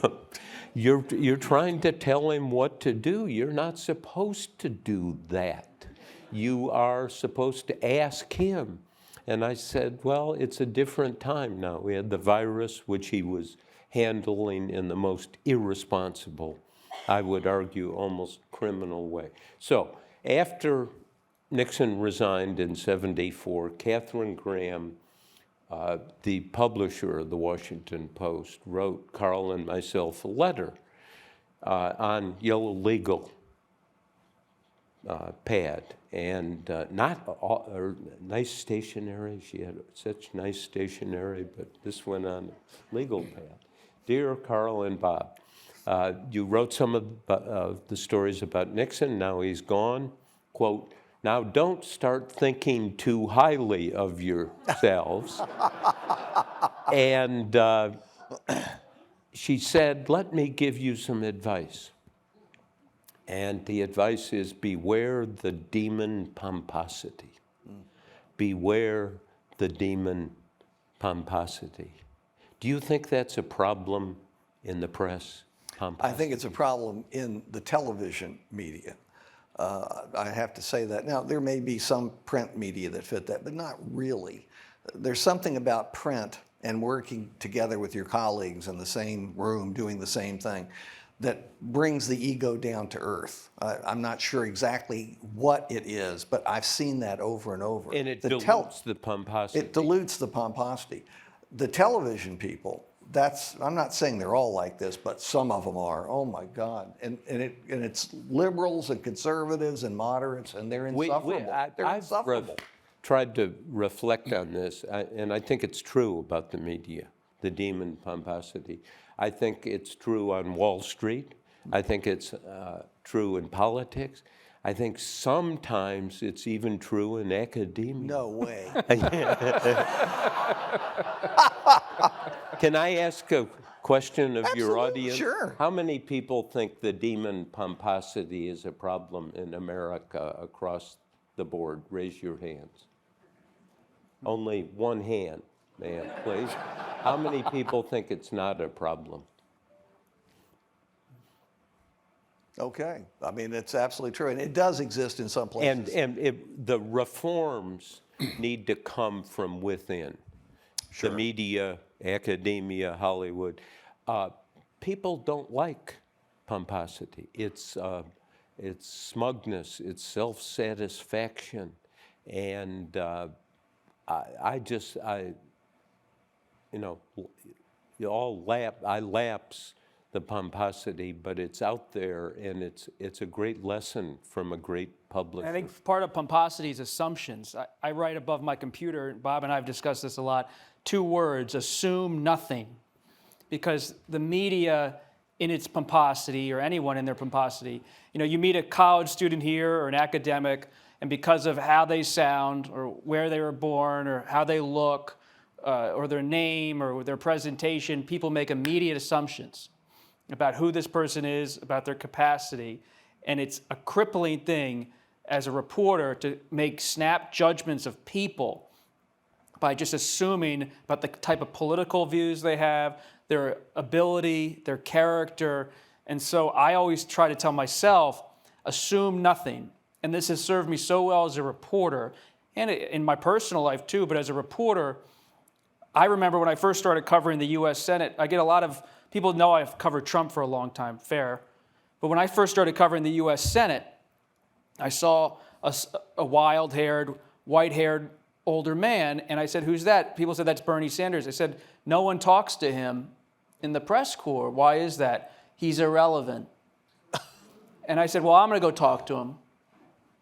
You're trying to tell him what to do. You're not supposed to do that. You are supposed to ask him." And I said, well, it's a different time now. We had the virus, which he was handling in the most irresponsible, I would argue, almost criminal way. So after Nixon resigned in '74, Katharine Graham, the publisher of the Washington Post, wrote Carl and myself a letter on yellow legal pad, and nice stationery. She had such nice stationery, but this went on legal pad. Dear Carl and Bob, you wrote some of the stories about Nixon. Now he's gone. Quote, "Now don't start thinking too highly of yourselves." And she said, "Let me give you some advice." And the advice is, beware the demon pomposity. Beware the demon pomposity. Do you think that's a problem in the press, pomposity? I think it's a problem in the television media. I have to say that. Now, there may be some print media that fit that, but not really. There's something about print and working together with your colleagues in the same room doing the same thing that brings the ego down to earth. I'm not sure exactly what it is, but I've seen that over and over. And it dilutes the pomposity. It dilutes the pomposity. The television people, I'm not saying they're all like this, but some of them are. Oh my God. And it's liberals and conservatives and moderates, and they're insufferable. They're insufferable. Tried to reflect on this, and I think it's true about the media, the demon pomposity. I think it's true on Wall Street. I think it's true in politics. I think sometimes it's even true in academia. No way. Can I ask a question of your Absolutely, audience? sure. How many people think the demon pomposity is a problem in America across the board? Raise your hands. Only one hand, ma'am, please. How many people think it's not a problem? Okay. I mean, it's absolutely true. And it does exist in some places. The reforms need to come from within. Sure. The media, academia, Hollywood. People don't like pomposity. It's smugness, it's self-satisfaction. And I lapse the pomposity, but it's out there, and it's a great lesson from a great publisher. I think part of pomposity is assumptions. I write above my computer, and Bob and I have discussed this a lot, 2 words: assume nothing. Because the media, in its pomposity, or anyone in their pomposity, you meet a college student here or an academic, and because of how they sound, or where they were born, or how they look, or their name, or their presentation, people make immediate assumptions about who this person is, about their capacity. And it's a crippling thing as a reporter to make snap judgments of people by just assuming about the type of political views they have, their ability, their character. And so I always try to tell myself, assume nothing. And this has served me so well as a reporter, and in my personal life too, but as a reporter, I remember when I first started covering the U.S. Senate, I get a lot of people know I've covered Trump for a long time, fair. But when I first started covering the U.S. Senate, I saw a wild-haired, white-haired older man, and I said, who's that? People said, that's Bernie Sanders. I said, no one talks to him in the press corps. Why is that? He's irrelevant. And I said, well, I'm going to go talk to him.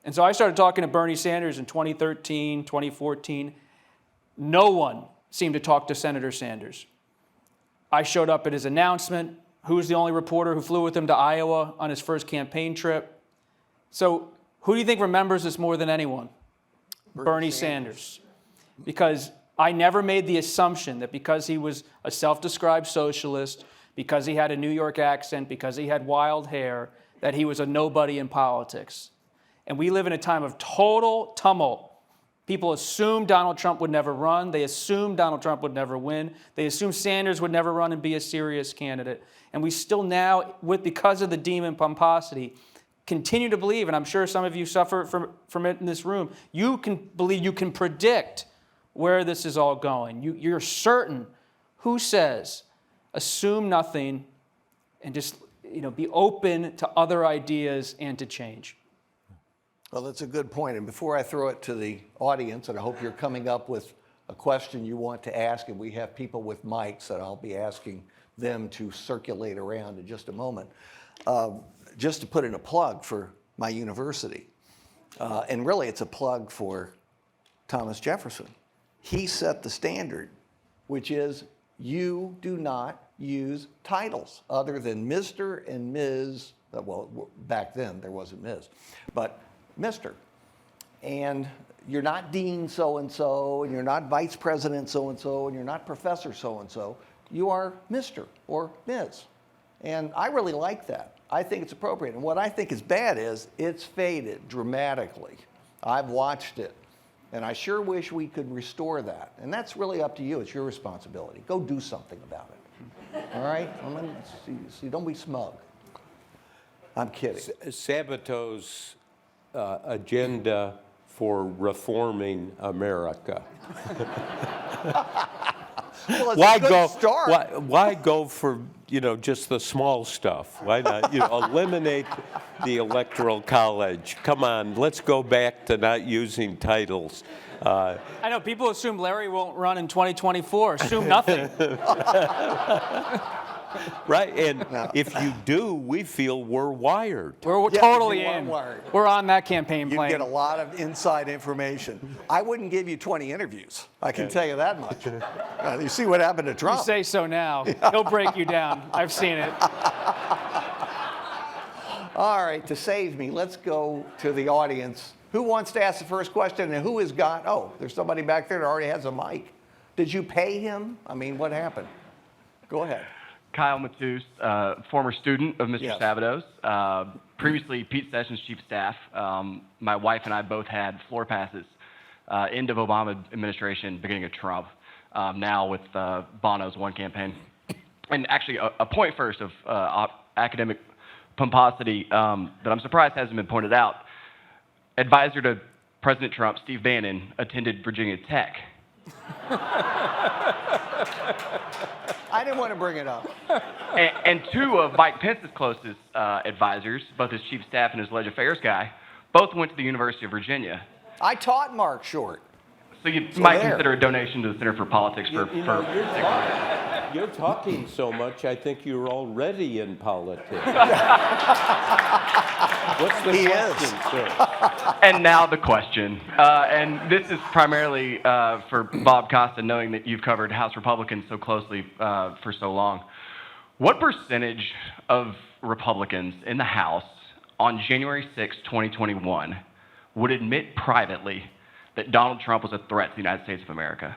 And so I started talking to Bernie Sanders in 2013, 2014. No one seemed to talk to Senator Sanders. I showed up at his announcement. Who was the only reporter who flew with him to Iowa on his first campaign trip? So who do you think remembers this more than anyone? Bernie Sanders. Because I never made the assumption that because he was a self-described socialist, because he had a New York accent, because he had wild hair, that he was a nobody in politics. And we live in a time of total tumult. People assumed Donald Trump would never run. They assumed Donald Trump would never win. They assumed Sanders would never run and be a serious candidate. And we still now, because of the demon pomposity, continue to believe, and I'm sure some of you suffer from it in this room, you can believe you can predict where this is all going. You're certain. Who says, assume nothing and just be open to other ideas and to change? Well, that's a good point. And before I throw it to the audience, and I hope you're coming up with a question you want to ask, and we have people with mics that I'll be asking them to circulate around in just a moment, just to put in a plug for my university. And really, it's a plug for Thomas Jefferson. He set the standard, which is you do not use titles other than Mr. and Ms. Well, back then there wasn't Ms., but Mr. And you're not Dean so-and-so, and you're not Vice President so-and-so, and you're not Professor so-and-so. You are Mr. or Ms. And I really like that. I think it's appropriate. And what I think is bad is it's faded dramatically. I've watched it. And I sure wish we could restore that. And that's really up to you. It's your responsibility. Go do something about it. All right? See, don't be smug. I'm kidding. Sabato's agenda for reforming America. Well, it's a good start. Why go for just the small stuff? Why not eliminate the Electoral College? Come on, let's go back to not using titles. I know people assume Larry won't run in 2024. Assume nothing. Right, and if you do, we feel we're wired. We're totally in. We're on that campaign You plane. get a lot of inside information. I wouldn't give you 20 interviews. I can tell you that much. You see what happened to Trump. You say so now. He'll break you down. I've seen it. All right, to save me, let's go to the audience. Who wants to ask the first question, and who has got, there's somebody back there that already has a mic. Did you pay him? I mean, what happened? Go ahead. Kyle Matus, former student of Mr. Sabato's, previously Pete Sessions' chief of staff. My wife and I both had floor passes end of Obama administration, beginning of Trump, now with Bono's One campaign. And actually, a point first of academic pomposity that I'm surprised hasn't been pointed out. Advisor to President Trump, Steve Bannon, attended Virginia Tech. I didn't want to bring it up. And two of Mike Pence's closest advisors, both his chief staff and his leg affairs guy, both went to the University of Virginia. I taught Mark Short. So you might there. consider a donation to the Center for Politics for You're talking so much, I think you're already in politics. What's the question, sir? And now the question. And this is primarily for Bob Costa, knowing that you've covered House Republicans so closely for so long. What percentage of Republicans in the House on January 6, 2021, would admit privately that Donald Trump was a threat to the United States of America?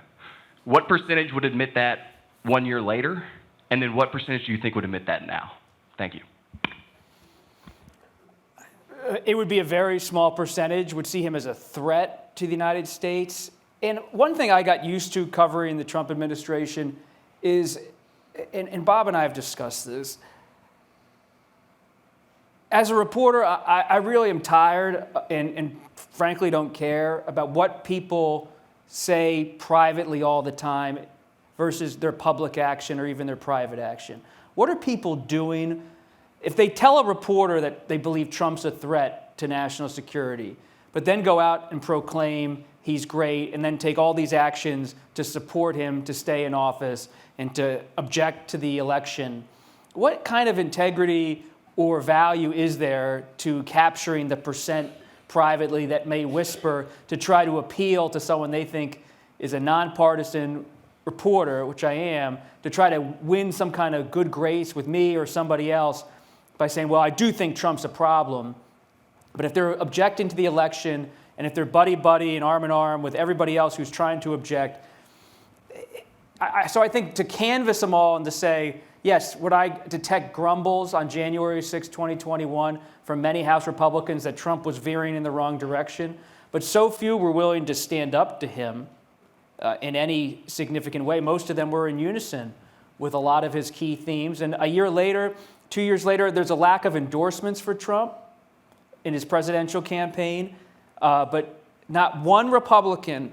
What percentage would admit that 1 year later? And then what percentage do you think would admit that now? Thank you. It would be a very small percentage, would see him as a threat to the United States. And one thing I got used to covering the Trump administration is, and Bob and I have discussed this, as a reporter, I really am tired and frankly don't care about what people say privately all the time versus their public action or even their private action. What are people doing? If they tell a reporter that they believe Trump's a threat to national security, but then go out and proclaim he's great and then take all these actions to support him to stay in office and to object to the election, what kind of integrity or value is there to capturing the percent privately that may whisper to try to appeal to someone they think is a nonpartisan reporter, which I am, to try to win some kind of good grace with me or somebody else by saying, well, I do think Trump's a problem. But if they're objecting to the election and if they're buddy-buddy and arm with everybody else who's trying to object, so I think to canvass them all and to say, yes, would I detect grumbles on January 6, 2021 from many House Republicans that Trump was veering in the wrong direction? But so few were willing to stand up to him in any significant way. Most of them were in unison with a lot of his key themes. And a year later, 2 years later, there's a lack of endorsements for Trump in his presidential campaign. But not one Republican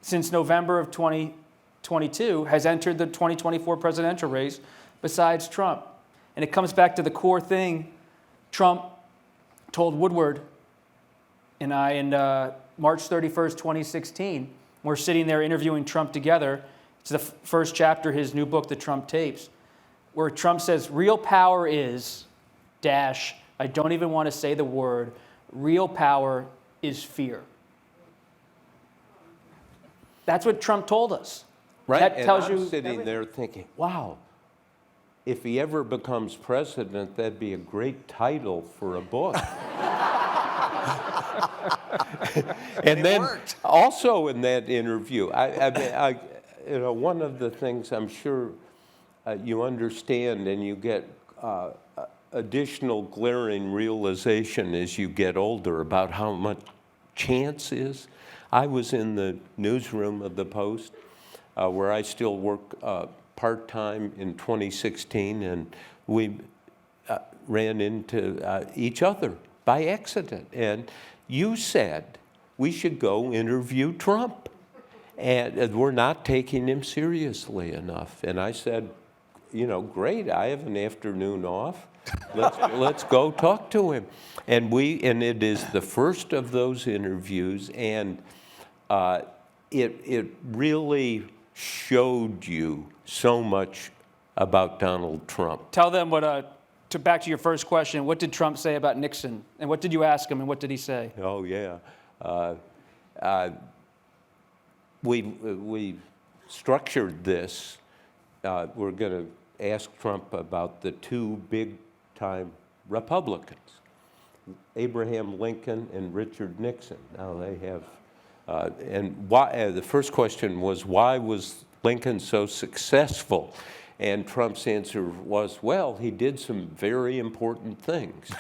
since November of 2022 has entered the 2024 presidential race besides Trump. And it comes back to the core thing. Trump told Woodward and I in March 31st, 2016, we're sitting there interviewing Trump together. It's the first chapter of his new book, The Trump Tapes, where Trump says, real power is, dash, I don't even want to say the word, real power is fear. That's what Trump told us. Right, That and tells I'm you sitting everything. there thinking, wow, if he ever becomes president, that'd be a great title for a book. And then worked. also in that interview, I one of the things I'm sure you understand and you get additional glaring realization as you get older about how much chance is. I was in the newsroom of the Post where I still work part-time in 2016, and we ran into each other by accident. And you said we should go interview Trump, and we're not taking him seriously enough. And I said, you know, great, I have an afternoon off. Let's go talk to him. And it is the first of those interviews, and it really showed you so much about Donald Trump. Tell them what, back to your first question, what did Trump say about Nixon? And what did you ask him, and what did he say? Oh, yeah. We structured this. We're going to ask Trump about the two big-time Republicans, Abraham Lincoln and Richard Nixon. Now they have, and why? The first question was, why was Lincoln so successful? And Trump's answer was, well, he did some very important things.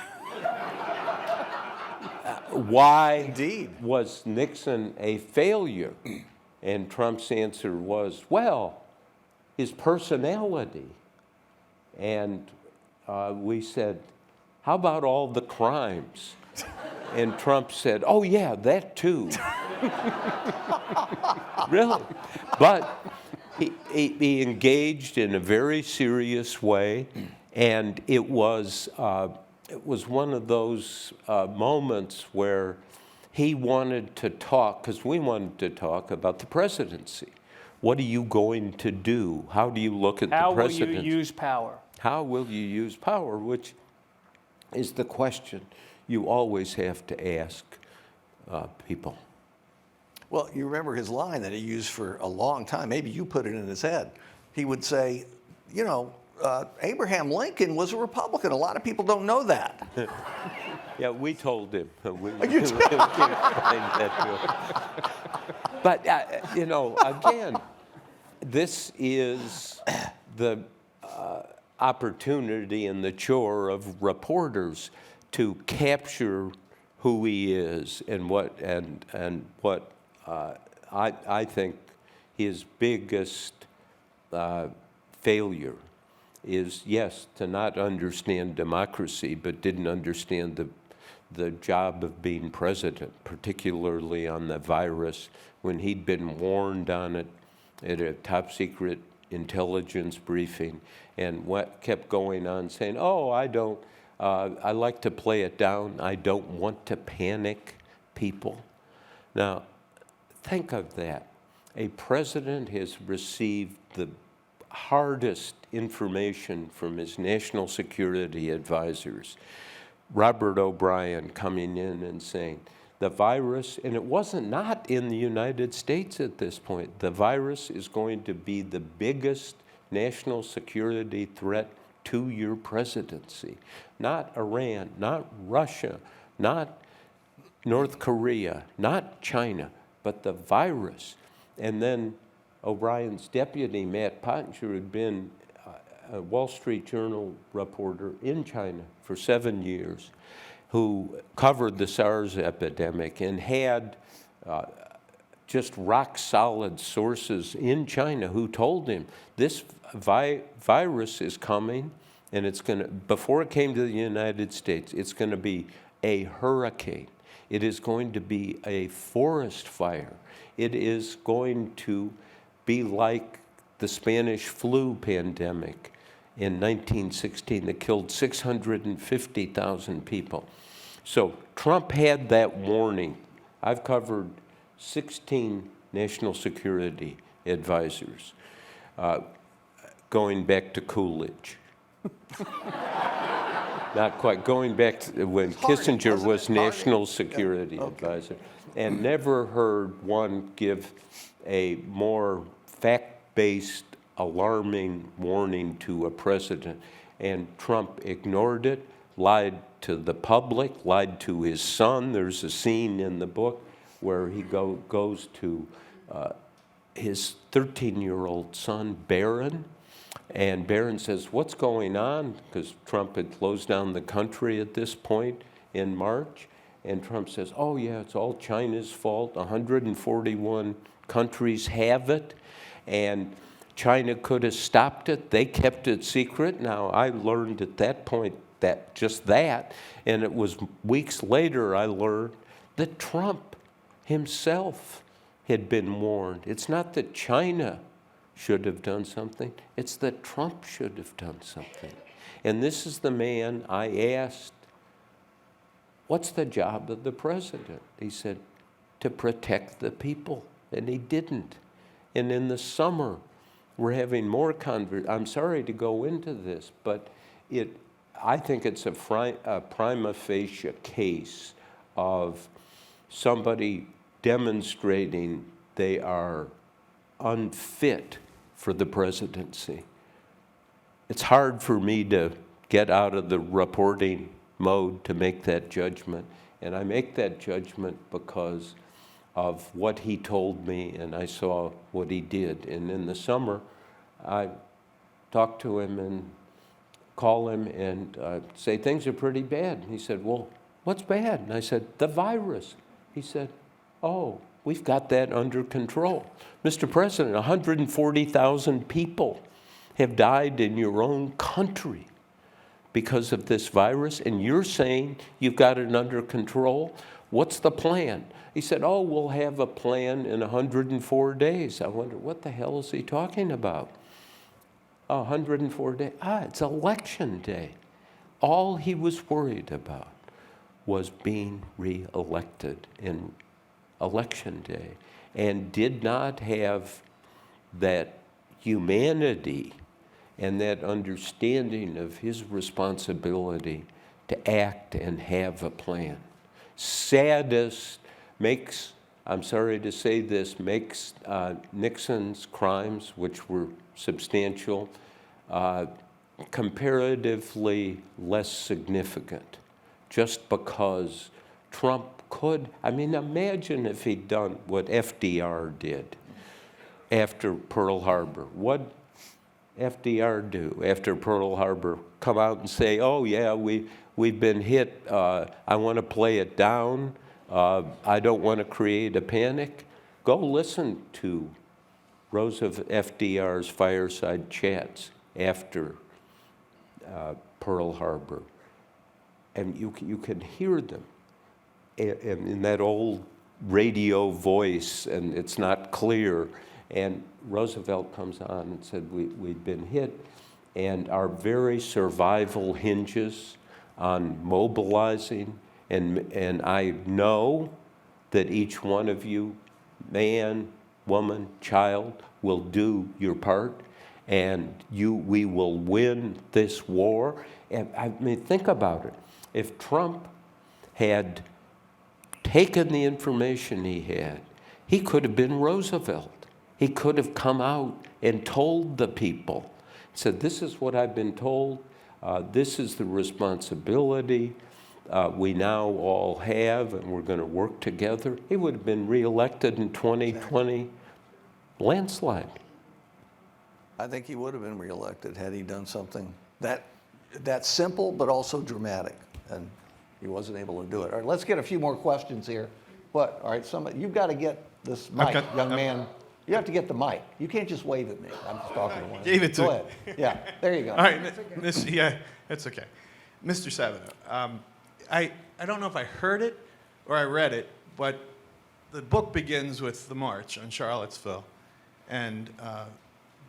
Why Indeed. was Nixon a failure? And Trump's answer was, well, his personality. And we said, how about all the crimes? And Trump said, oh yeah, that too. Really? But he engaged in a very serious way, and it was one of those moments where he wanted to talk, because we wanted to talk about the presidency. What are you going to do? How do you look at the presidency? How will you use power? How will you use power, which is the question you always have to ask people. Well, you remember his line that he used for a long time. Maybe you put it in his head. He would say, you know, Abraham Lincoln was a Republican. A lot of people don't know that. Yeah, we told him. We You explained that to him. But, you know, again, this is the opportunity and the chore of reporters to capture who he is and what I think his biggest failure is, yes, to not understand democracy, but didn't understand the job of being president, particularly on the virus, when he'd been warned on it at a top secret intelligence briefing, and what kept going on saying, oh, I like to play it down. I don't want to panic people. Now, think of that. A president has received the hardest information from his national security advisors. Robert O'Brien coming in and saying, the virus, and it wasn't not in the United States at this point, the virus is going to be the biggest national security threat to your presidency. Not Iran, not Russia, not North Korea, not China, but the virus. And then O'Brien's deputy, Matt Pottinger, had been a Wall Street Journal reporter in China for 7 years, who covered the SARS epidemic and had just rock-solid sources in China who told him this virus is coming, and it's going to, before it came to the United States, it's going to be a hurricane. It is going to be a forest fire. It is going to be like the Spanish flu pandemic in 1916 that killed 650,000 people. So Trump had that warning. I've covered 16 national security advisors, going back to Coolidge. Not quite, going back to when Kissinger was national security advisor, and never heard one give a more fact-based, alarming warning to a president. And Trump ignored it, lied to the public, lied to his son. There's a scene in the book where he goes to his 13-year-old son, Barron, and Barron says, what's going on? Because Trump had closed down the country at this point in March. And Trump says, oh yeah, it's all China's fault. 141 countries have it. And China could have stopped it. They kept it secret. Now, I learned at that point that just that, and it was weeks later I learned that Trump himself had been warned. It's not that China should have done something, it's that Trump should have done something. And this is the man I asked, what's the job of the president? He said, to protect the people, and he didn't. And in the summer, we're having more I'm sorry to go into this, but I think it's a prima facie case of somebody demonstrating they are unfit for the presidency. It's hard for me to get out of the reporting mode to make that judgment, and I make that judgment because of what he told me, and I saw what he did. And in the summer, I talked to him and call him and say, things are pretty bad. And he said, well, what's bad? And I said, the virus. He said, oh, we've got that under control. Mr. President, 140,000 people have died in your own country because of this virus, and you're saying you've got it under control? What's the plan? He said, oh, we'll have a plan in 104 days. I wonder, what the hell is he talking about? 104 days. It's election day. All he was worried about was being reelected in election day, and did not have that humanity and that understanding of his responsibility to act and have a plan. Saddest makes, I'm sorry to say this, makes Nixon's crimes, which were substantial, comparatively less significant, just because Trump could. I mean, imagine if he'd done what FDR did after Pearl Harbor. What FDR do after Pearl Harbor? Come out and say, oh yeah, we've been hit, I want to play it down, I don't want to create a panic. Go listen to FDR's fireside chats after Pearl Harbor, and you can hear them in that old radio voice, and it's not clear. And Roosevelt comes on and said, we've been hit, and our very survival hinges on mobilizing, and I know that each one of you, man, woman, child, will do your part, and we will win this war. And I mean, think about it. If Trump had taken the information he had, he could have been Roosevelt. He could have come out and told the people, said, this is what I've been told, this is the responsibility we now all have, and we're going to work together. He would have been reelected in 2020, landslide. I think he would have been reelected had he done something that simple but also dramatic, and he wasn't able to do it. All right, let's get a few more questions here. What? All right, you've got to get this mic, young man. You have to get the mic. You can't just wave at me. I'm just talking to one. Gave it to Go ahead. Yeah, there you go. All right, yeah, that's okay. Mr. Sabato, I don't know if I heard it or I read it, but the book begins with the march on Charlottesville, and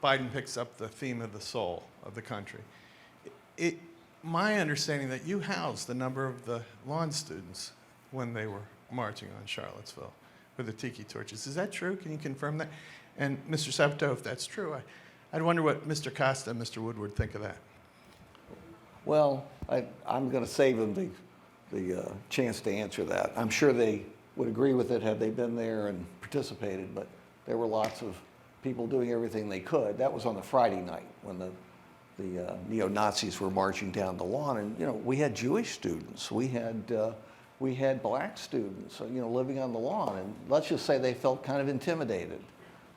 Biden picks up the theme of the soul of the country. My understanding that you housed a number of the lawn students when they were marching on Charlottesville with the tiki torches. Is that true? Can you confirm that? And Mr. Sabato, if that's true, I'd wonder what Mr. Costa and Mr. Woodward think of that. Well, I'm going to save them the chance to answer that. I'm sure they would agree with it had they been there and participated, but there were lots of people doing everything they could. That was on the Friday night when the neo-Nazis were marching down the lawn, and we had Jewish students, we had black students, living on the lawn, and let's just say they felt kind of intimidated,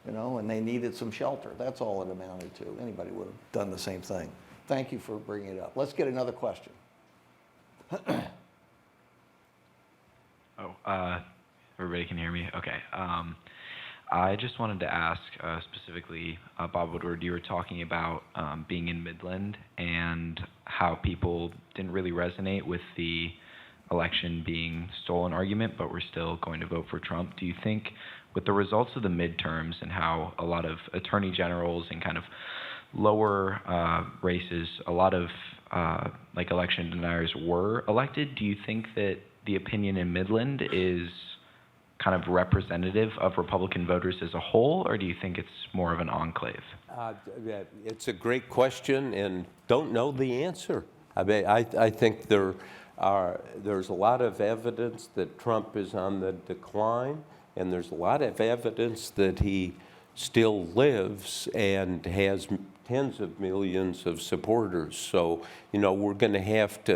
and they needed some shelter. That's all it amounted to. Anybody would have done the same thing. Thank you for bringing it up. Let's get another question. Everybody can hear me? Okay. I just wanted to ask specifically, Bob Woodward, you were talking about being in Midland and how people didn't really resonate with the election being stolen argument, but we're still going to vote for Trump. Do you think with the results of the midterms and how a lot of attorney generals and kind of lower races, a lot of election deniers were elected, do you think that the opinion in Midland is kind of representative of Republican voters as a whole, or do you think it's more of an enclave? It's a great question, and don't know the answer. I mean, I think there's a lot of evidence that Trump is on the decline, and there's a lot of evidence that he still lives and has tens of millions of supporters. So, we're going to have to,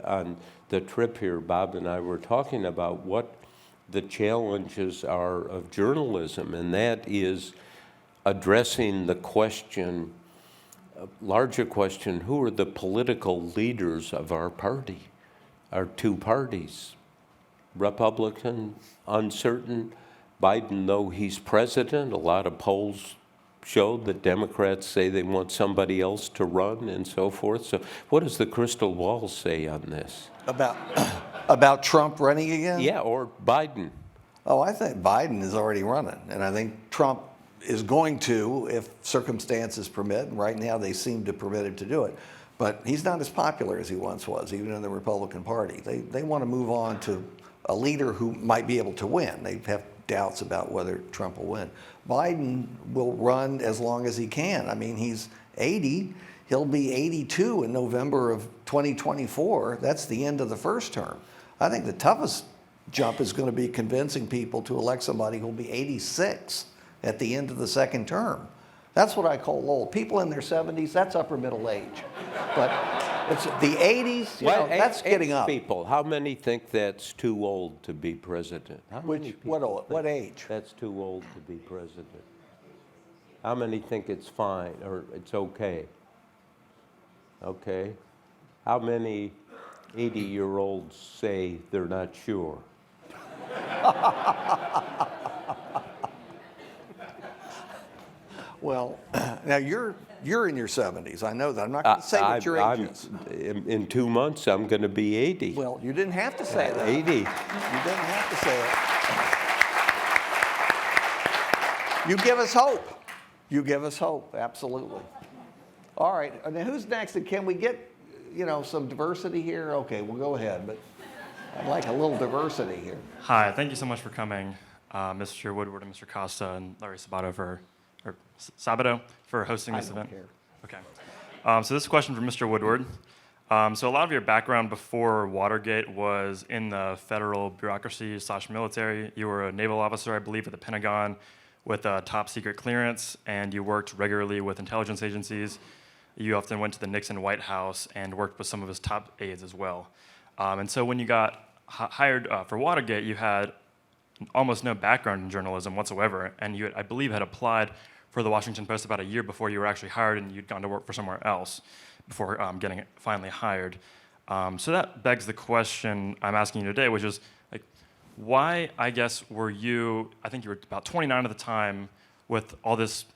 on the trip here, Bob and I were talking about what the challenges are of journalism, and that is addressing the question, larger question, who are the political leaders of our party, our two parties? Republican, uncertain. Biden, though he's president, a lot of polls show that Democrats say they want somebody else to run and so forth. So what does the crystal ball say on this? About Trump running again? Yeah, or Biden. Oh, I think Biden is already running, and I think Trump is going to, if circumstances permit, and right now they seem to permit him to do it. But he's not as popular as he once was, even in the Republican Party. They want to move on to a leader who might be able to win. They have doubts about whether Trump will win. Biden will run as long as he can. I mean, he's 80. He'll be 82 in November of 2024. That's the end of the first term. I think the toughest jump is going to be convincing people to elect somebody who'll be 86 at the end of the second term. That's what I call old. People in their 70s, that's upper middle age. But it's the 80s, that's getting up. People, how many think that's too old to be president? What age? That's too old to be president. How many think it's fine or it's okay? Okay. How many 80-year-olds say they're not sure? Well, now you're in your 70s. I know that. I'm not going to say what your age is. In 2 months, I'm going to be 80. Well, you didn't have to say that. 80. You didn't have to say it. You give us hope. You give us hope, absolutely. All right, and then who's next? And can we get, some diversity here? Okay, we'll go ahead, but I'd like a little diversity here. Hi, thank you so much for coming, Mr. Woodward and Mr. Costa and Larry Sabato for hosting this event. Okay. So this question for Mr. Woodward. So a lot of your background before Watergate was in the federal bureaucracy / military. You were a naval officer, I believe, at the Pentagon with a top secret clearance, and you worked regularly with intelligence agencies. You often went to the Nixon White House and worked with some of his top aides as well. And so when you got hired for Watergate, you had almost no background in journalism whatsoever, and you, I believe, had applied for the Washington Post about a year before you were actually hired, and you'd gone to work for somewhere else before getting finally hired. So that begs the question I'm asking you today, which is, why, I guess, were you, I think you were about 29 at the time, with all this,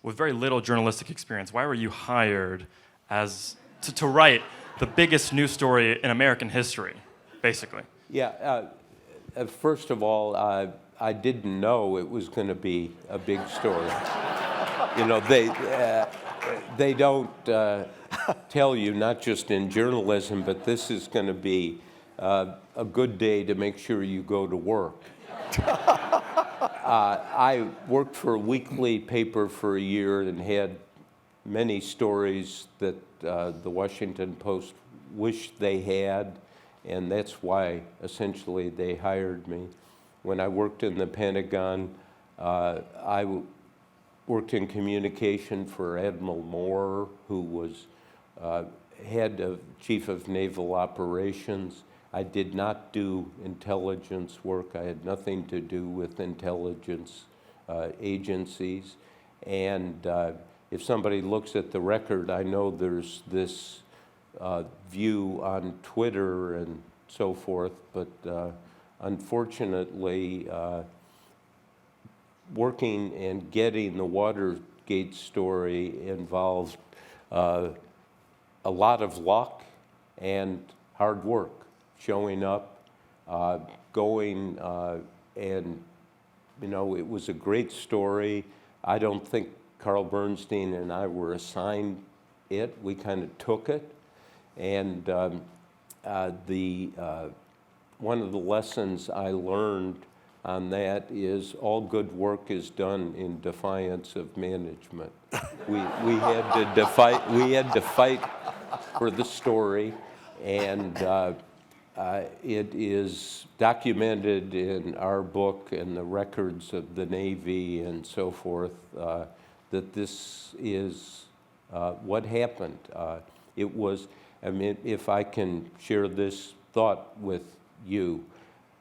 with very little journalistic experience, why were you hired to write the biggest news story in American history, basically? Yeah, first of all, I didn't know it was going to be a big story. They don't tell you, not just in journalism, but this is going to be a good day to make sure you go to work. I worked for a weekly paper for a year and had many stories that the Washington Post wished they had, and that's why essentially they hired me. When I worked in the Pentagon, I worked in communication for Admiral Moore, who was chief of naval operations. I did not do intelligence work. I had nothing to do with intelligence agencies. And if somebody looks at the record, I know there's this view on Twitter and so forth, but unfortunately, working and getting the Watergate story involved a lot of luck and hard work, showing up, going, and it was a great story. I don't think Carl Bernstein and I were assigned it. We kind of took it, and one of the lessons I learned on that is all good work is done in defiance of management. We had to fight for the story, and it is documented in our book and the records of the Navy and so forth that this is what happened. It was, if I can share this thought with you,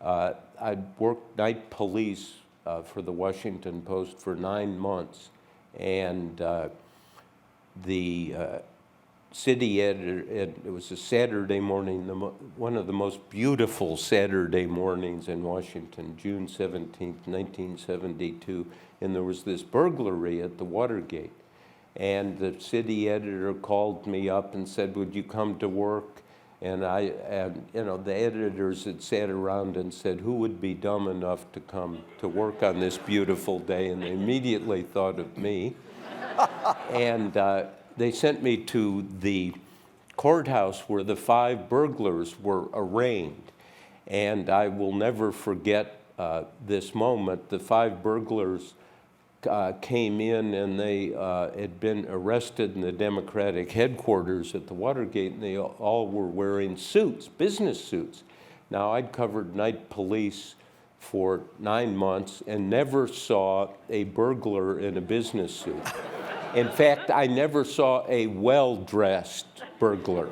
I worked night police for the Washington Post for 9 months, and the city editor. It was a Saturday morning, one of the most beautiful Saturday mornings in Washington, June 17th, 1972, and there was this burglary at the Watergate. And the city editor called me up and said, would you come to work? And the editors had sat around and said, who would be dumb enough to come to work on this beautiful day? And they immediately thought of me. And they sent me to the courthouse where the 5 burglars were arraigned. And I will never forget this moment. The 5 burglars came in, and they had been arrested in the Democratic headquarters at the Watergate, and they all were wearing suits, business suits. Now, I'd covered night police for 9 months and never saw a burglar in a business suit. In fact, I never saw a well-dressed burglar.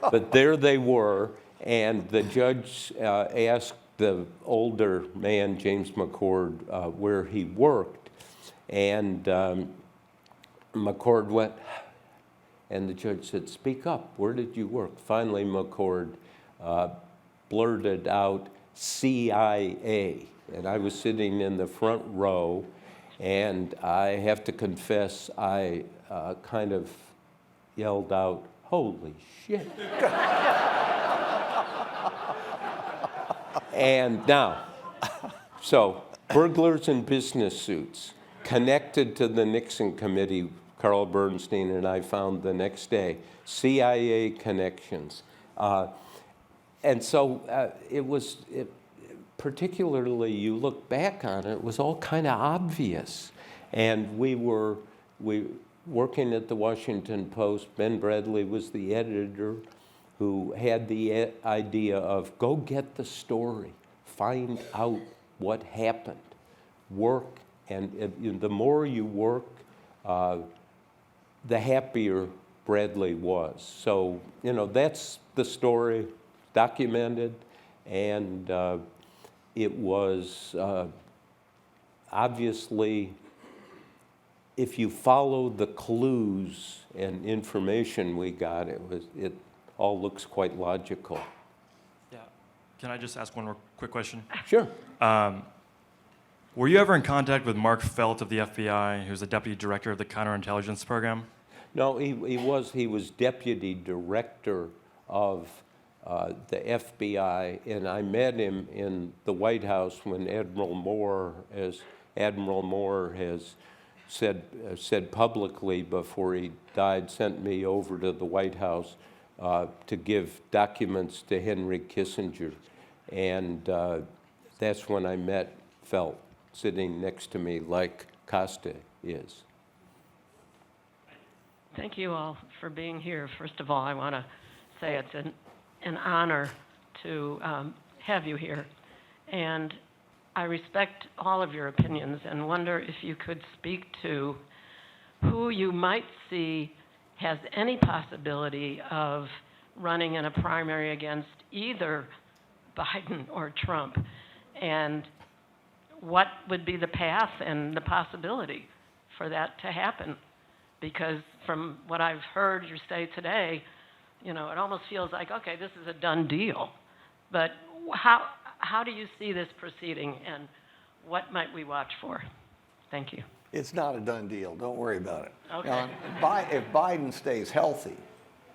But there they were, and the judge asked the older man, James McCord, where he worked. And McCord went, and the judge said, speak up, where did you work? Finally, McCord blurted out, CIA. And I was sitting in the front row, and I have to confess, I kind of yelled out, holy shit. And now, so burglars in business suits, connected to the Nixon committee, Carl Bernstein and I found the next day, CIA connections. And so particularly you look back on it, it was all kind of obvious. And we working at the Washington Post, Ben Bradley was the editor who had the idea of go get the story, find out what happened, work. And the more you work, the happier Bradley was. So, that's the story, documented, and it was obviously, if you follow the clues and information we got, it all looks quite logical. Yeah. Can I just ask one more quick question? Sure. Were you ever in contact with Mark Felt of the FBI, who's the deputy director of the counterintelligence program? No, he was deputy director of the FBI, and I met him in the White House when Admiral Moore has said publicly before he died, sent me over to the White House to give documents to Henry Kissinger, and that's when I met Felt, sitting next to me like Costa is. Thank you all for being here. First of all, I want to say it's an honor to have you here. And I respect all of your opinions and wonder if you could speak to who you might see has any possibility of running in a primary against either Biden or Trump, and what would be the path and the possibility for that to happen. Because from what I've heard you say today, it almost feels like, okay, this is a done deal. But how do you see this proceeding, and what might we watch for? Thank you. It's not a done deal. Don't worry about it. Okay. Now, if Biden stays healthy,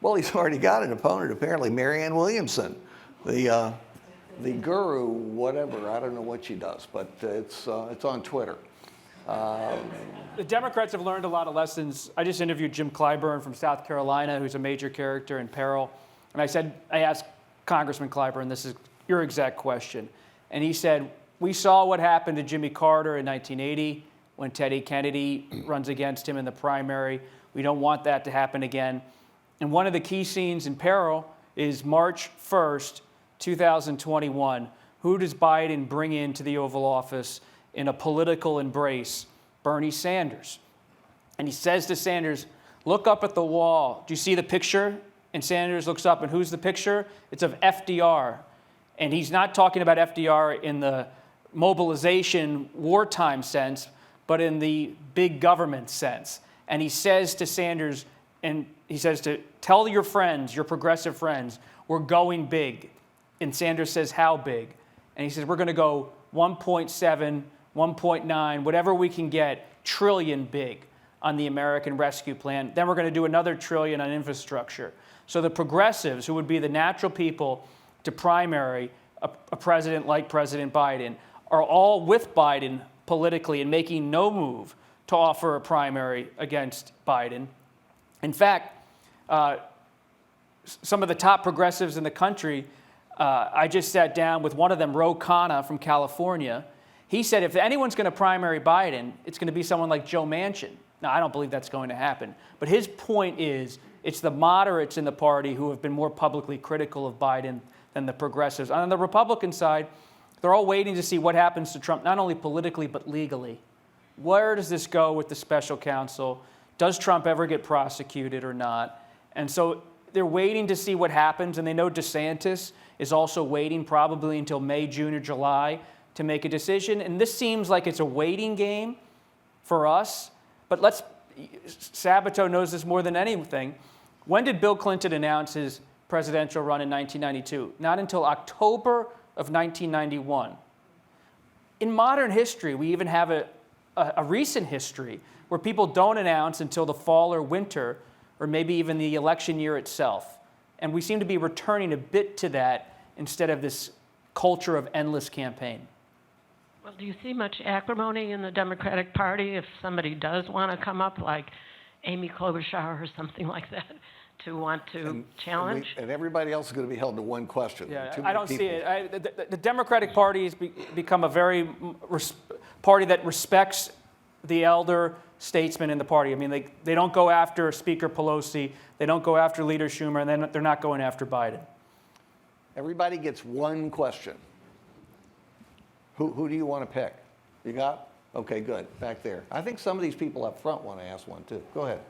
well, he's already got an opponent, apparently, Marianne Williamson, the guru, whatever. I don't know what she does, but it's on Twitter. The Democrats have learned a lot of lessons. I just interviewed Jim Clyburn from South Carolina, who's a major character in Peril. And I asked Congressman Clyburn, this is your exact question. And he said, we saw what happened to Jimmy Carter in 1980 when Teddy Kennedy runs against him in the primary. We don't want that to happen again. And one of the key scenes in Peril is March 1st, 2021. Who does Biden bring into the Oval Office in a political embrace? Bernie Sanders. And he says to Sanders, look up at the wall. Do you see the picture? And Sanders looks up, and who's the picture? It's of FDR. And he's not talking about FDR in the mobilization wartime sense, but in the big government sense. And he says to Sanders, And he says to tell your friends, your progressive friends, we're going big. And Sanders says, how big? And he says, we're going to go 1.7, 1.9, whatever we can get, trillion big on the American Rescue Plan. Then we're going to do another trillion on infrastructure. So the progressives, who would be the natural people to primary a president like President Biden, are all with Biden politically and making no move to offer a primary against Biden. In fact, some of the top progressives in the country, I just sat down with one of them, Ro Khanna from California. He said if anyone's going to primary Biden, it's going to be someone like Joe Manchin. Now, I don't believe that's going to happen. But his point is it's the moderates in the party who have been more publicly critical of Biden than the progressives. On the Republican side, they're all waiting to see what happens to Trump, not only politically, but legally. Where does this go with the special counsel? Does Trump ever get prosecuted or not? And so they're waiting to see what happens, and they know DeSantis is also waiting probably until May, June, or July to make a decision. And this seems like it's a waiting game for us. But Sabato knows this more than anything. When did Bill Clinton announce his presidential run in 1992? Not until October of 1991. In modern history, we even have a recent history where people don't announce until the fall or winter, or maybe even the election year itself. And we seem to be returning a bit to that instead of this culture of endless campaign. Well, do you see much acrimony in the Democratic Party if somebody does want to come up, like Amy Klobuchar or something like that, to want to challenge? And everybody else is going to be held to one question. Yeah, I don't see it. The Democratic Party has become a very party that respects the elder statesmen in the party. I mean, they don't go after Speaker Pelosi, they don't go after Leader Schumer, and they're not going after Biden. Everybody gets one question. Who do you want to pick? You got? Okay, good. Back there. I think some of these people up front want to ask one too. Go ahead.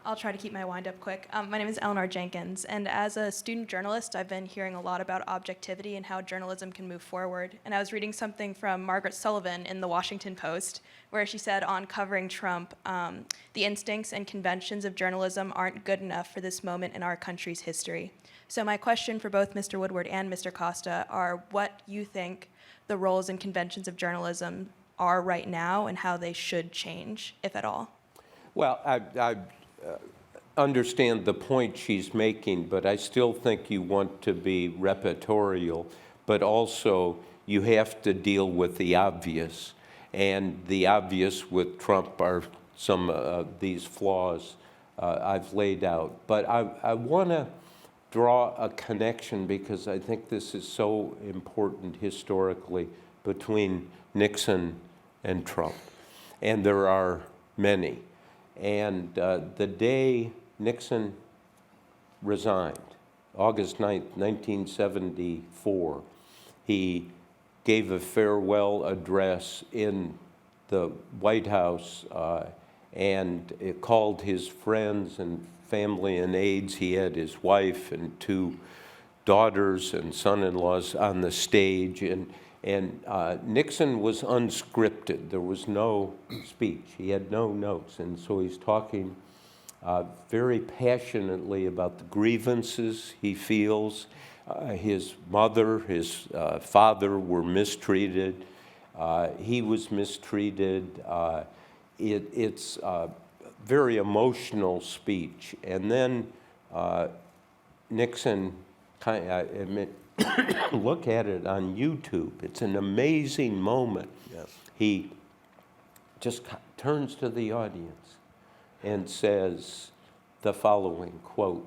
I'll try to keep my wind up quick. My name is Eleanor Jenkins, and as a student journalist, I've been hearing a lot about objectivity and how journalism can move forward. And I was reading something from Margaret Sullivan in the Washington Post, where she said on covering Trump, the instincts and conventions of journalism aren't good enough for this moment in our country's history. So my question for both Mr. Woodward and Mr. Costa are what you think the roles and conventions of journalism are right now and how they should change, if at all. Well, I understand the point she's making, but I still think you want to be repertorial, but also you have to deal with the obvious. And the obvious with Trump are some of these flaws I've laid out. But I want to draw a connection, because I think this is so important historically, between Nixon and Trump. And there are many. And the day Nixon resigned, August 9th, 1974, he gave a farewell address in the White House and it called his friends and family and aides. He had his wife and two daughters and son-in-laws on the stage. And Nixon was unscripted. There was no speech. He had no notes. And so he's talking very passionately about the grievances he feels. His mother, his father were mistreated. He was mistreated. It's a very emotional speech. And then Nixon, look at it on YouTube. It's an amazing moment. Yes. He just turns to the audience and says the following, quote,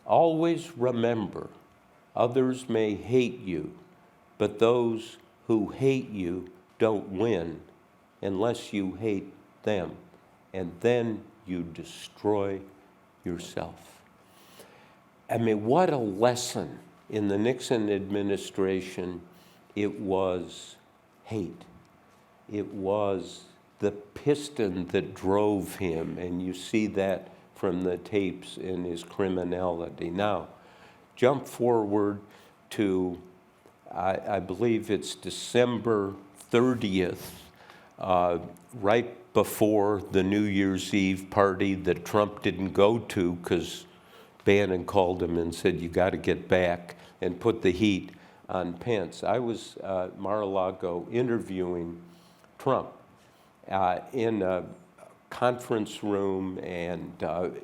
"Always remember, others may hate you, but those who hate you don't win unless you hate them, and then you destroy yourself." I mean, what a lesson. In the Nixon administration, it was hate. It was the piston that drove him, and you see that from the tapes in his criminality. Now, jump forward to, I believe it's December 30th, right before the New Year's Eve party that Trump didn't go to because Bannon called him and said, you got to get back, and put the heat on Pence. I was Mar-a-Lago interviewing Trump in a conference room, and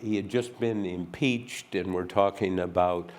he had just been impeached, and we're talking about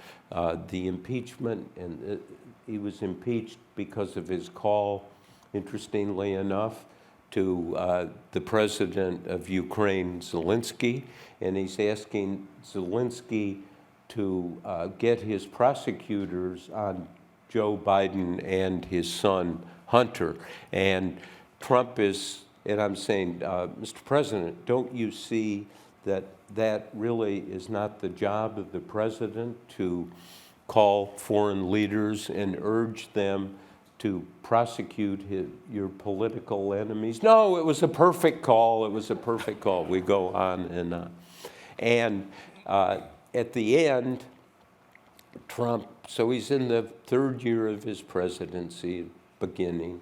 the impeachment, and he was impeached because of his call, interestingly enough, to the president of Ukraine, Zelensky, and he's asking Zelensky to get his prosecutors on Joe Biden and his son, Hunter. And Trump is, and I'm saying, Mr. President, don't you see that that really is not the job of the president to call foreign leaders and urge them to prosecute your political enemies? No, it was a perfect call. It was a perfect call. We go on and on. And at the end, Trump, so he's in the third year of his presidency, beginning,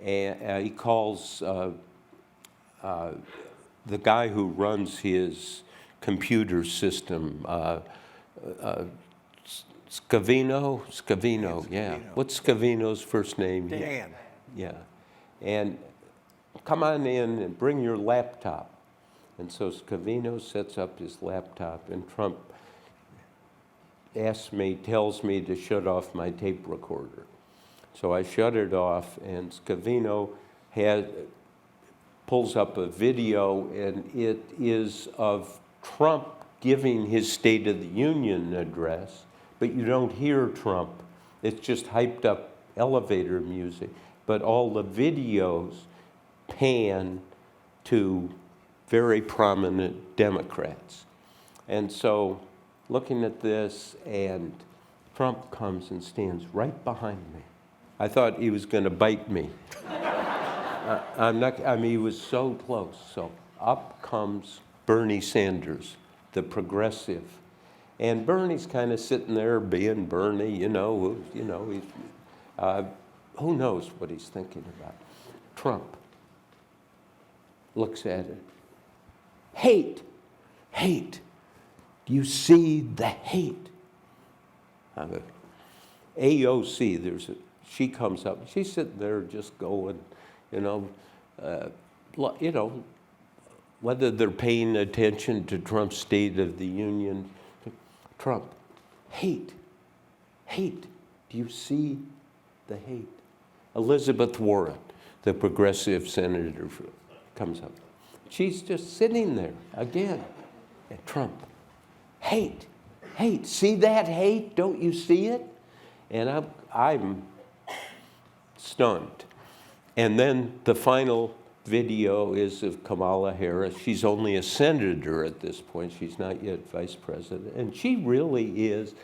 and he calls the guy who runs his computer system, Scavino, yeah. What's Scavino's first name? Dan. Yeah. And come on in and bring your laptop. And so Scavino sets up his laptop, and Trump tells me to shut off my tape recorder. So I shut it off, and Scavino pulls up a video, and it is of Trump giving his State of the Union address, but you don't hear Trump. It's just hyped up elevator music. But all the videos pan to very prominent Democrats. And so looking at this, and Trump comes and stands right behind me. I thought he was going to bite me. He was so close. So up comes Bernie Sanders, the progressive. And Bernie's kind of sitting there being Bernie, he's, who knows what he's thinking about. Trump looks at it. Hate. Do you see the hate? AOC, she comes up, she's sitting there just going, whether they're paying attention to Trump's State of the Union. Trump, hate. Do you see the hate? Elizabeth Warren, the progressive senator, comes up. She's just sitting there again. And Trump, hate. See that hate? Don't you see it? And I'm stunned. And then the final video is of Kamala Harris. She's only a senator at this point. She's not yet vice president. And she really is,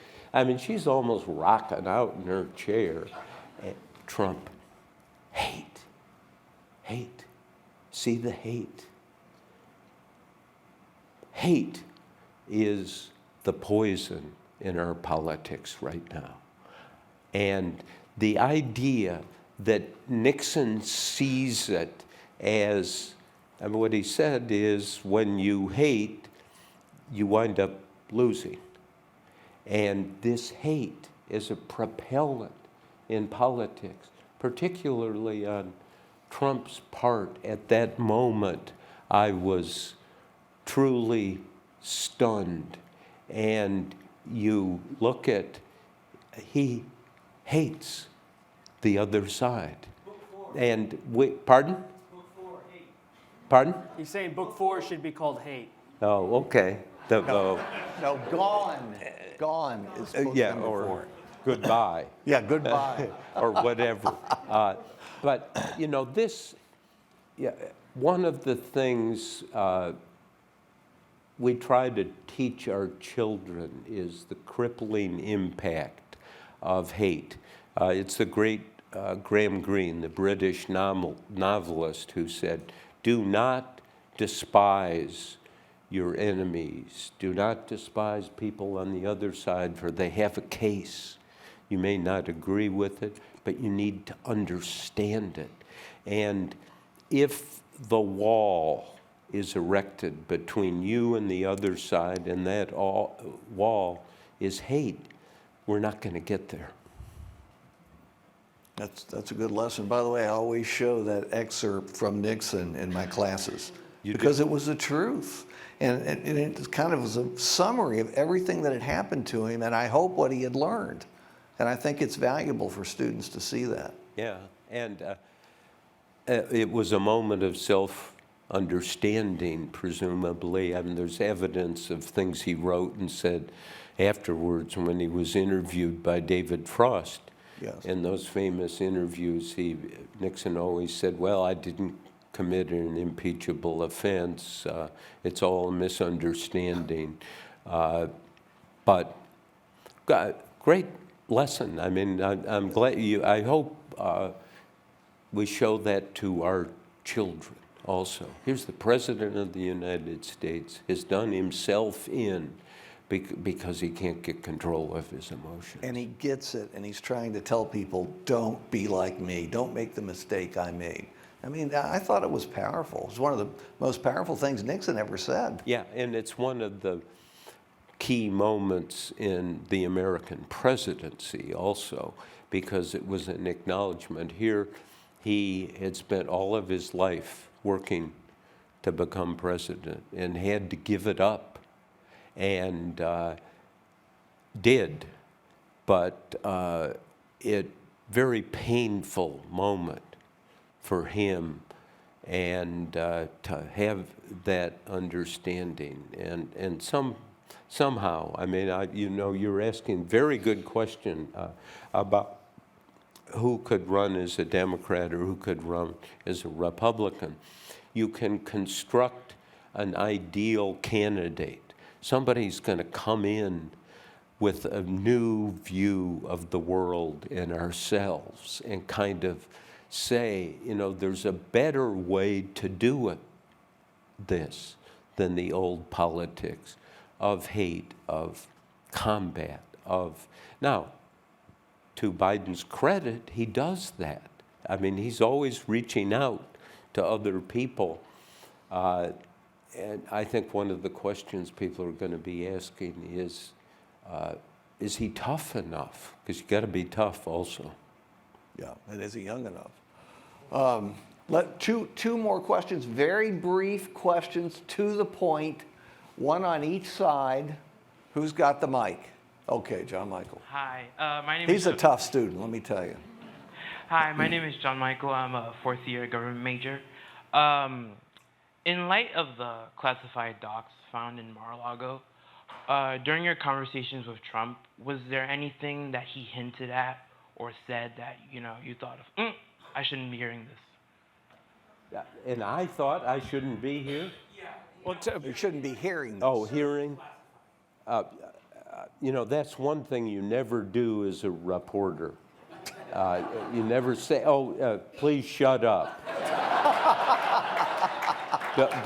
she's almost rocking out in her chair. And Trump, hate. See the hate. Hate is the poison in our politics right now. And the idea that Nixon sees it as, what he said is, when you hate, you wind up losing. And this hate is a propellant in politics, particularly on Trump's part. At that moment, I was truly stunned. And you look at, he hates the other side. And pardon? Book 4, hate. Pardon? He's saying book 4 should be called hate. Oh, okay. No, gone is book number 4. Goodbye. Yeah, goodbye. Or whatever. But, one of the things we try to teach our children is the crippling impact of hate. It's the great Graham Greene, the British novelist, who said, do not despise your enemies. Do not despise people on the other side, for they have a case. You may not agree with it, but you need to understand it. And if the wall is erected between you and the other side, and that wall is hate, we're not going to get there. That's a good lesson. By the way, I always show that excerpt from Nixon in my classes because it was the truth. And it kind of was a summary of everything that had happened to him, and I hope what he had learned. And I think it's valuable for students to see that. Yeah, and it was a moment of self-understanding, presumably. I mean, there's evidence of things he wrote and said afterwards when he was interviewed by David Frost. Yes. In those famous interviews, Nixon always said, well, I didn't commit an impeachable offense. It's all a misunderstanding. But great lesson. I mean, I'm glad I hope we show that to our children also. Here's the President of the United States has done himself in because he can't get control of his emotions. And he gets it, and he's trying to tell people, don't be like me. Don't make the mistake I made. I mean, I thought it was powerful. It was one of the most powerful things Nixon ever said. Yeah, and it's one of the key moments in the American presidency also, because it was an acknowledgement. Here, he had spent all of his life working to become president and had to give it up. And did, but it very painful moment for him, and to have that understanding, and somehow, I mean, you're asking a very good question about who could run as a Democrat or who could run as a Republican. You can construct an ideal candidate. Somebody's going to come in with a new view of the world and ourselves and kind of say, there's a better way to do this than the old politics of hate, of combat, of... Now, to Biden's credit, he does that. I mean, he's always reaching out to other people. And I think one of the questions people are going to be asking is he tough enough? Because you got to be tough also. Yeah, and is he young enough? Two more questions, very brief questions, to the point, one on each side. Who's got the mic? Okay, John Michael. Hi, my name He's a tough student, let me tell you. Hi, my name is John Michael. I'm a fourth-year government major. In light of the classified docs found in Mar-a-Lago, during your conversations with Trump, was there anything that he hinted at or said that you thought of, I shouldn't be hearing this? And I thought I shouldn't be here? Yeah. Well, you shouldn't be hearing this. Oh, hearing? That's one thing you never do as a reporter. You never say, please shut up.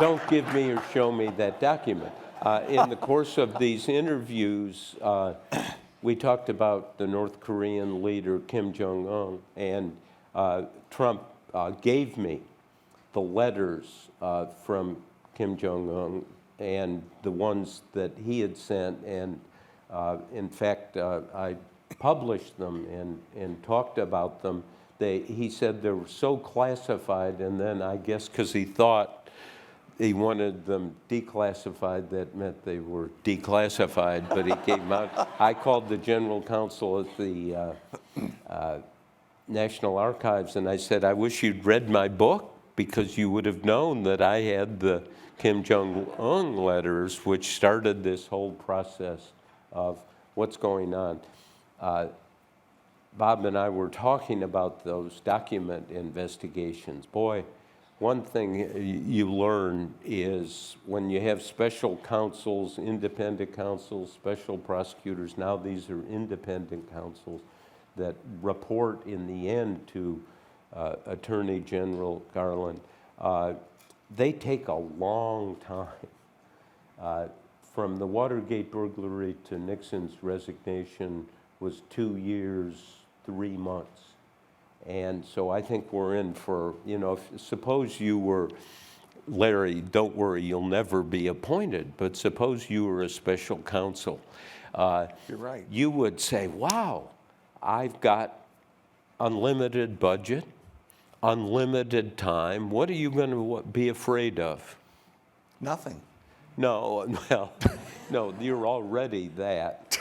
Don't give me or show me that document. In the course of these interviews, we talked about the North Korean leader, Kim Jong-un, and Trump gave me the letters from Kim Jong-un and the ones that he had sent, and in fact, I published them and talked about them. He said they were so classified, and then I guess because he thought he wanted them declassified, that meant they were declassified, but he gave them out. I called the general counsel at the National Archives, and I said, I wish you'd read my book, because you would have known that I had the Kim Jong-un letters, which started this whole process of what's going on. Bob and I were talking about those document investigations. Boy, one thing you learn is when you have special counsels, independent counsels, special prosecutors, now these are independent counsels that report in the end to Attorney General Garland, they take a long time. From the Watergate burglary to Nixon's resignation was 2 years, 3 months. And so I think we're in for, suppose you were, Larry, don't worry, you'll never be appointed, but suppose you were a special counsel. You're right. You would say, wow, I've got unlimited budget, unlimited time. What are you going to be afraid of? Nothing. No, well, no, you're already that.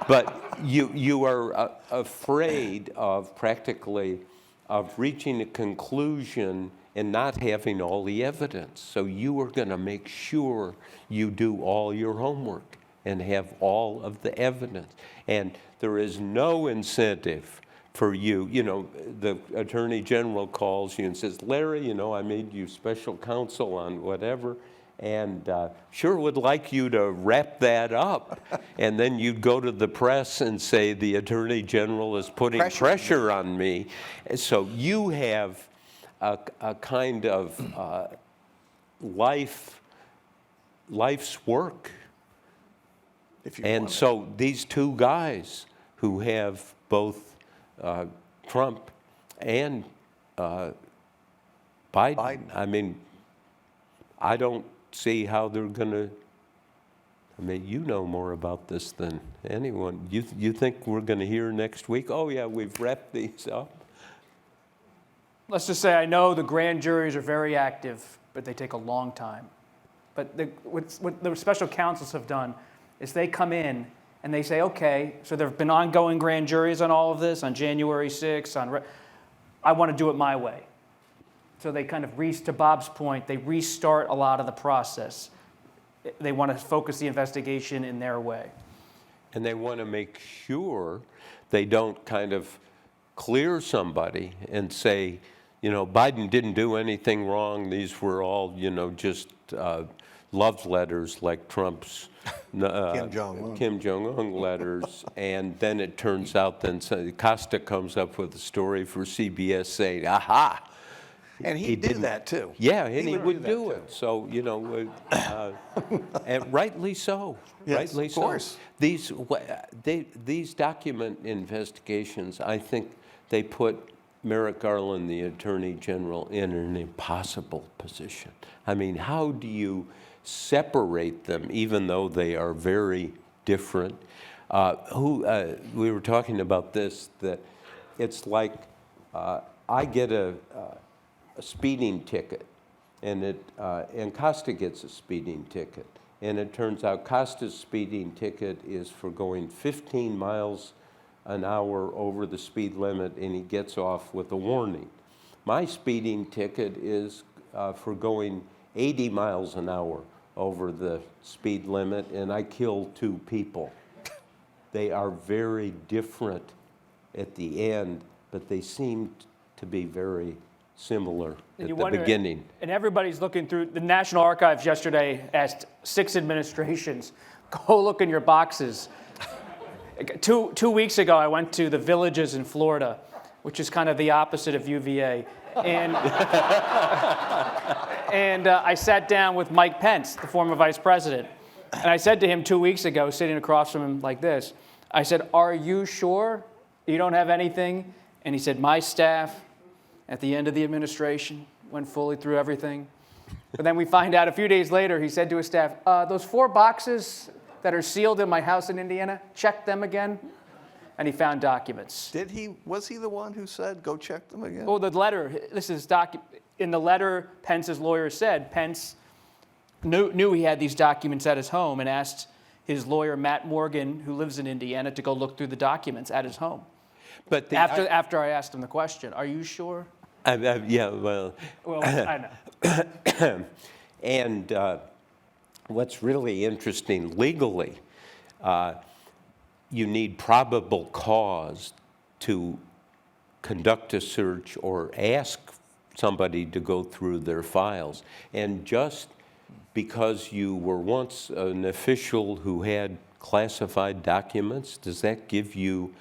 But you are afraid of practically of reaching a conclusion and not having all the evidence. So you are going to make sure you do all your homework and have all of the evidence. And there is no incentive for you. The Attorney General calls you and says, Larry, I made you special counsel on whatever, and sure would like you to wrap that up. And then you'd go to the press and say, the Attorney General is putting pressure on me. So you have a kind of life's work. And so these two guys who have both Trump and Biden, I mean, I don't see how they're going to, you know more about this than anyone. You think we're going to hear next week, oh yeah, we've wrapped these up? Let's just say I know the grand juries are very active, but they take a long time. But what the special counsels have done is they come in and they say, okay, so there have been ongoing grand juries on all of this, on January 6th, I want to do it my way. So they kind of, to Bob's point, they restart a lot of the process. They want to focus the investigation in their way. And they want to make sure they don't kind of clear somebody and say, Biden didn't do anything wrong. These were all, just love letters like Trump's Kim Jong-un letters. And then it turns out Costa comes up with a story for CBS saying, aha. And he did that too. Yeah, and he would do it. So, and rightly so. Yes, rightly of course. So. These document investigations, I think they put Merrick Garland, the Attorney General, in an impossible position. I mean, how do you separate them, even though they are very different? We were talking about this, that it's like I get a speeding ticket, and Costa gets a speeding ticket. And it turns out Costa's speeding ticket is for going 15 miles an hour over the speed limit, and he gets off with a warning. My speeding ticket is for going 80 miles an hour over the speed limit, and I killed 2 people. They are very different at the end, but they seem to be very similar at the beginning. And everybody's looking through, the National Archives yesterday asked 6 administrations, go look in your boxes. Two weeks ago, I went to the Villages in Florida, which is kind of the opposite of UVA. And, and I sat down with Mike Pence, the former vice president. And I said to him 2 weeks ago, sitting across from him like this, I said, are you sure you don't have anything? And he said, my staff, at the end of the administration, went fully through everything. But then we find out a few days later, he said to his staff, those 4 boxes that are sealed in my house in Indiana, check them again. And he found documents. Was he the one who said, go check them again? Oh, the letter, in the letter, Pence's lawyer said, Pence knew he had these documents at his home and asked his lawyer, Matt Morgan, who lives in Indiana, to go look through the documents at his home. But after I asked him the question, are you sure? Yeah, well. Well, I know. And what's really interesting legally, you need probable cause to conduct a search or ask somebody to go through their files. And just because you were once an official who had classified documents, does that give you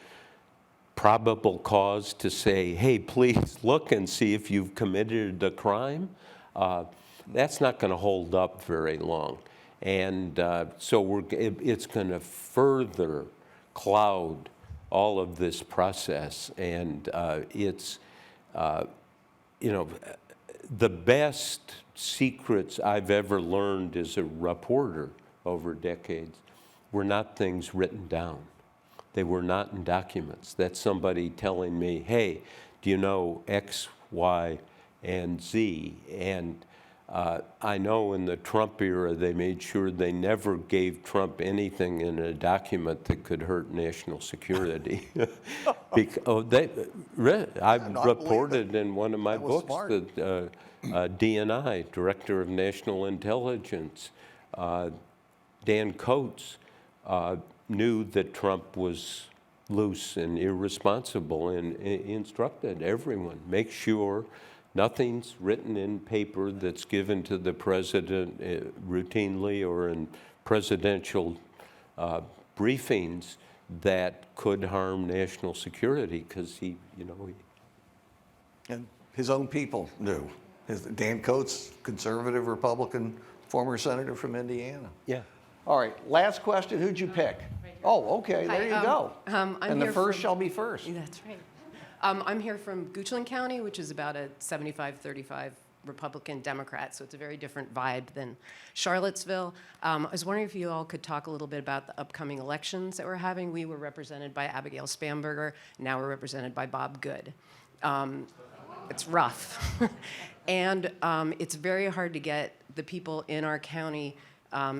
probable cause to say, hey, please look and see if you've committed a crime? That's not going to hold up very long. And so it's going to further cloud all of this process. And it's, the best secrets I've ever learned as a reporter over decades were not things written down. They were not in documents. That's somebody telling me, hey, do you know X, Y, and Z? And I know in the Trump era, they made sure they never gave Trump anything in a document that could hurt national security. I've reported in one of my books that DNI, Director of National Intelligence, Dan Coates, knew that Trump was loose and irresponsible and instructed everyone, make sure nothing's written in paper that's given to the president routinely or in presidential briefings that could harm national security, because he. And his own people knew. Dan Coates, conservative Republican, former senator from Indiana. Yeah. All right, last question, who'd you pick? Oh, okay, there you go. And the first shall be first. That's right. I'm here from Goochland County, which is about a 75-35 Republican Democrat, so it's a very different vibe than Charlottesville. I was wondering if you all could talk a little bit about the upcoming elections that we're having. We were represented by Abigail Spamberger. Now we're represented by Bob Good. It's rough. And it's very hard to get the people in our county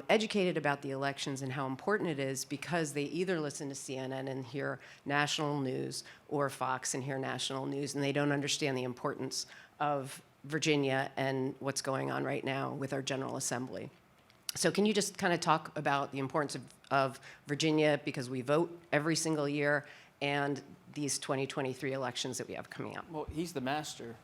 educated about the elections and how important it is, because they either listen to CNN and hear national news or Fox and hear national news, and they don't understand the importance of Virginia and what's going on right now with our General Assembly. So can you just kind of talk about the importance of Virginia, because we vote every single year, and these 2023 elections that we have coming up? Well, he's the master.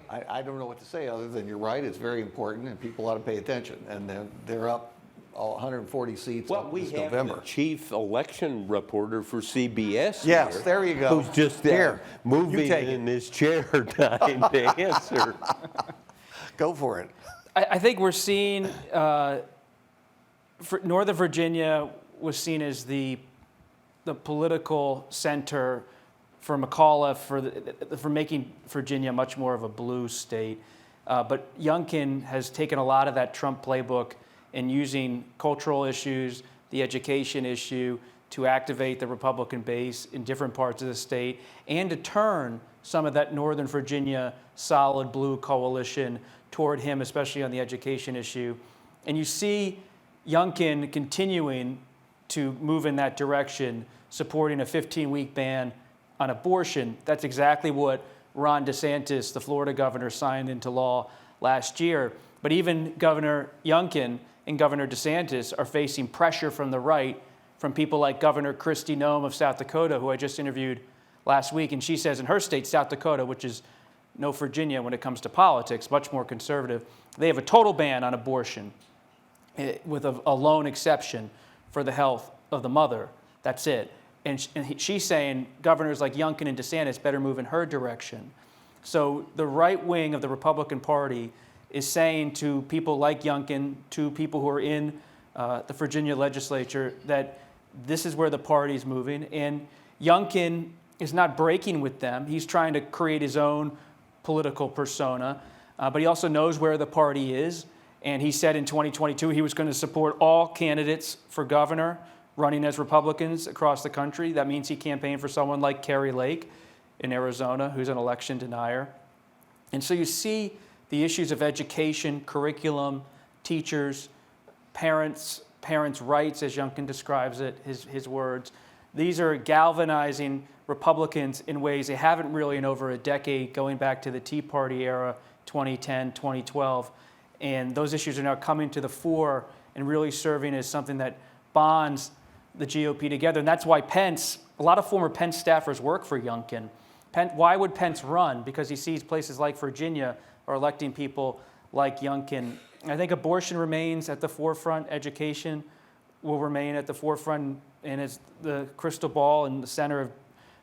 I don't know what to say other than you're right, it's very important and people ought to pay attention. And they're up 140 seats Well, we this have November. the chief election reporter for CBS Yes, here, there you go. who's just Here, you moving take in his chair trying to answer. Go for it. I think we're seeing Northern Virginia was seen as the political center for McAuliffe for making Virginia much more of a blue state. But Youngkin has taken a lot of that Trump playbook and using cultural issues, the education issue, to activate the Republican base in different parts of the state and to turn some of that Northern Virginia solid blue coalition toward him, especially on the education issue. And you see Youngkin continuing to move in that direction, supporting a 15-week ban on abortion. That's exactly what Ron DeSantis, the Florida governor, signed into law last year. But even Governor Youngkin and Governor DeSantis are facing pressure from the right, from people like Governor Kristi Noem of South Dakota, who I just interviewed last week. And she says in her state, South Dakota, which is no Virginia when it comes to politics, much more conservative, they have a total ban on abortion with a lone exception for the health of the mother. That's it. And she's saying governors like Youngkin and DeSantis better move in her direction. So the right wing of the Republican Party is saying to people like Youngkin, to people who are in the Virginia legislature, that this is where the party's moving. And Youngkin is not breaking with them. He's trying to create his own political persona, but he also knows where the party is. And he said in 2022 he was going to support all candidates for governor running as Republicans across the country. That means he campaigned for someone like Kari Lake in Arizona, who's an election denier. And so you see the issues of education, curriculum, teachers, parents' rights, as Youngkin describes it, his words. These are galvanizing Republicans in ways they haven't really in over a decade, going back to the Tea Party era, 2010, 2012. And those issues are now coming to the fore and really serving as something that bonds the GOP together. And that's why Pence, a lot of former Pence staffers work for Youngkin. Why would Pence run? Because he sees places like Virginia are electing people like Youngkin. I think abortion remains at the forefront. Education will remain at the forefront. And as the crystal ball and the center have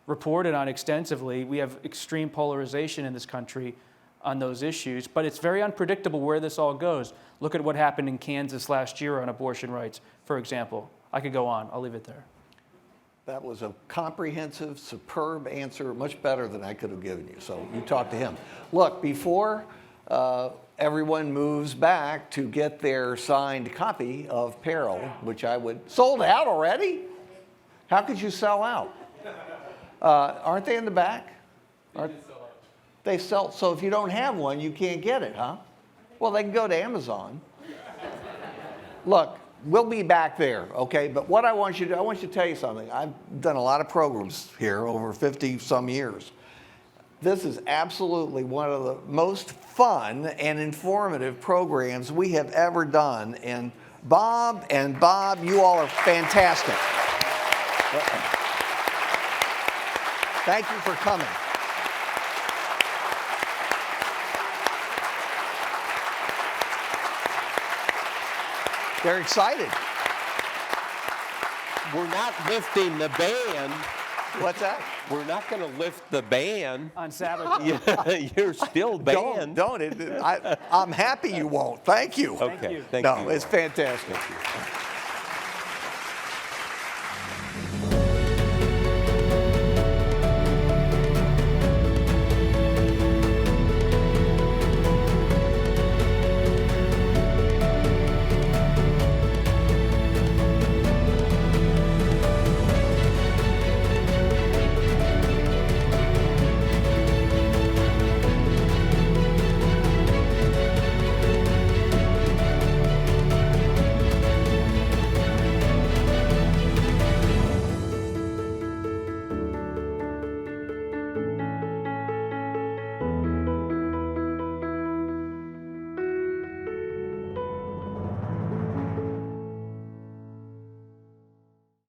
reported on extensively, we have extreme polarization in this country on those issues. But it's very unpredictable where this all goes. Look at what happened in Kansas last year on abortion rights, for example. I could go on. I'll leave it there. That was a comprehensive, superb answer, much better than I could have given you. So you talk to him. Look, before everyone moves back to get their signed copy of Peril, which I would, sold out already? How could you sell out? Aren't they in the back? They sell, so if you don't have one, you can't get it, huh? Well, they can go to Amazon. Look, we'll be back there, okay? But what I want you to do, I want you to tell you something. I've done a lot of programs here over 50 some years. This is absolutely one of the most fun and informative programs we have ever done. And Bob, you all are fantastic. Thank you for coming. They're excited. We're not lifting the ban. What's that? We're not going to lift the ban. On Sabbath. Yeah, you're still banned. Don't. I'm happy you won't. Thank you. Okay, thank No, you. it's fantastic.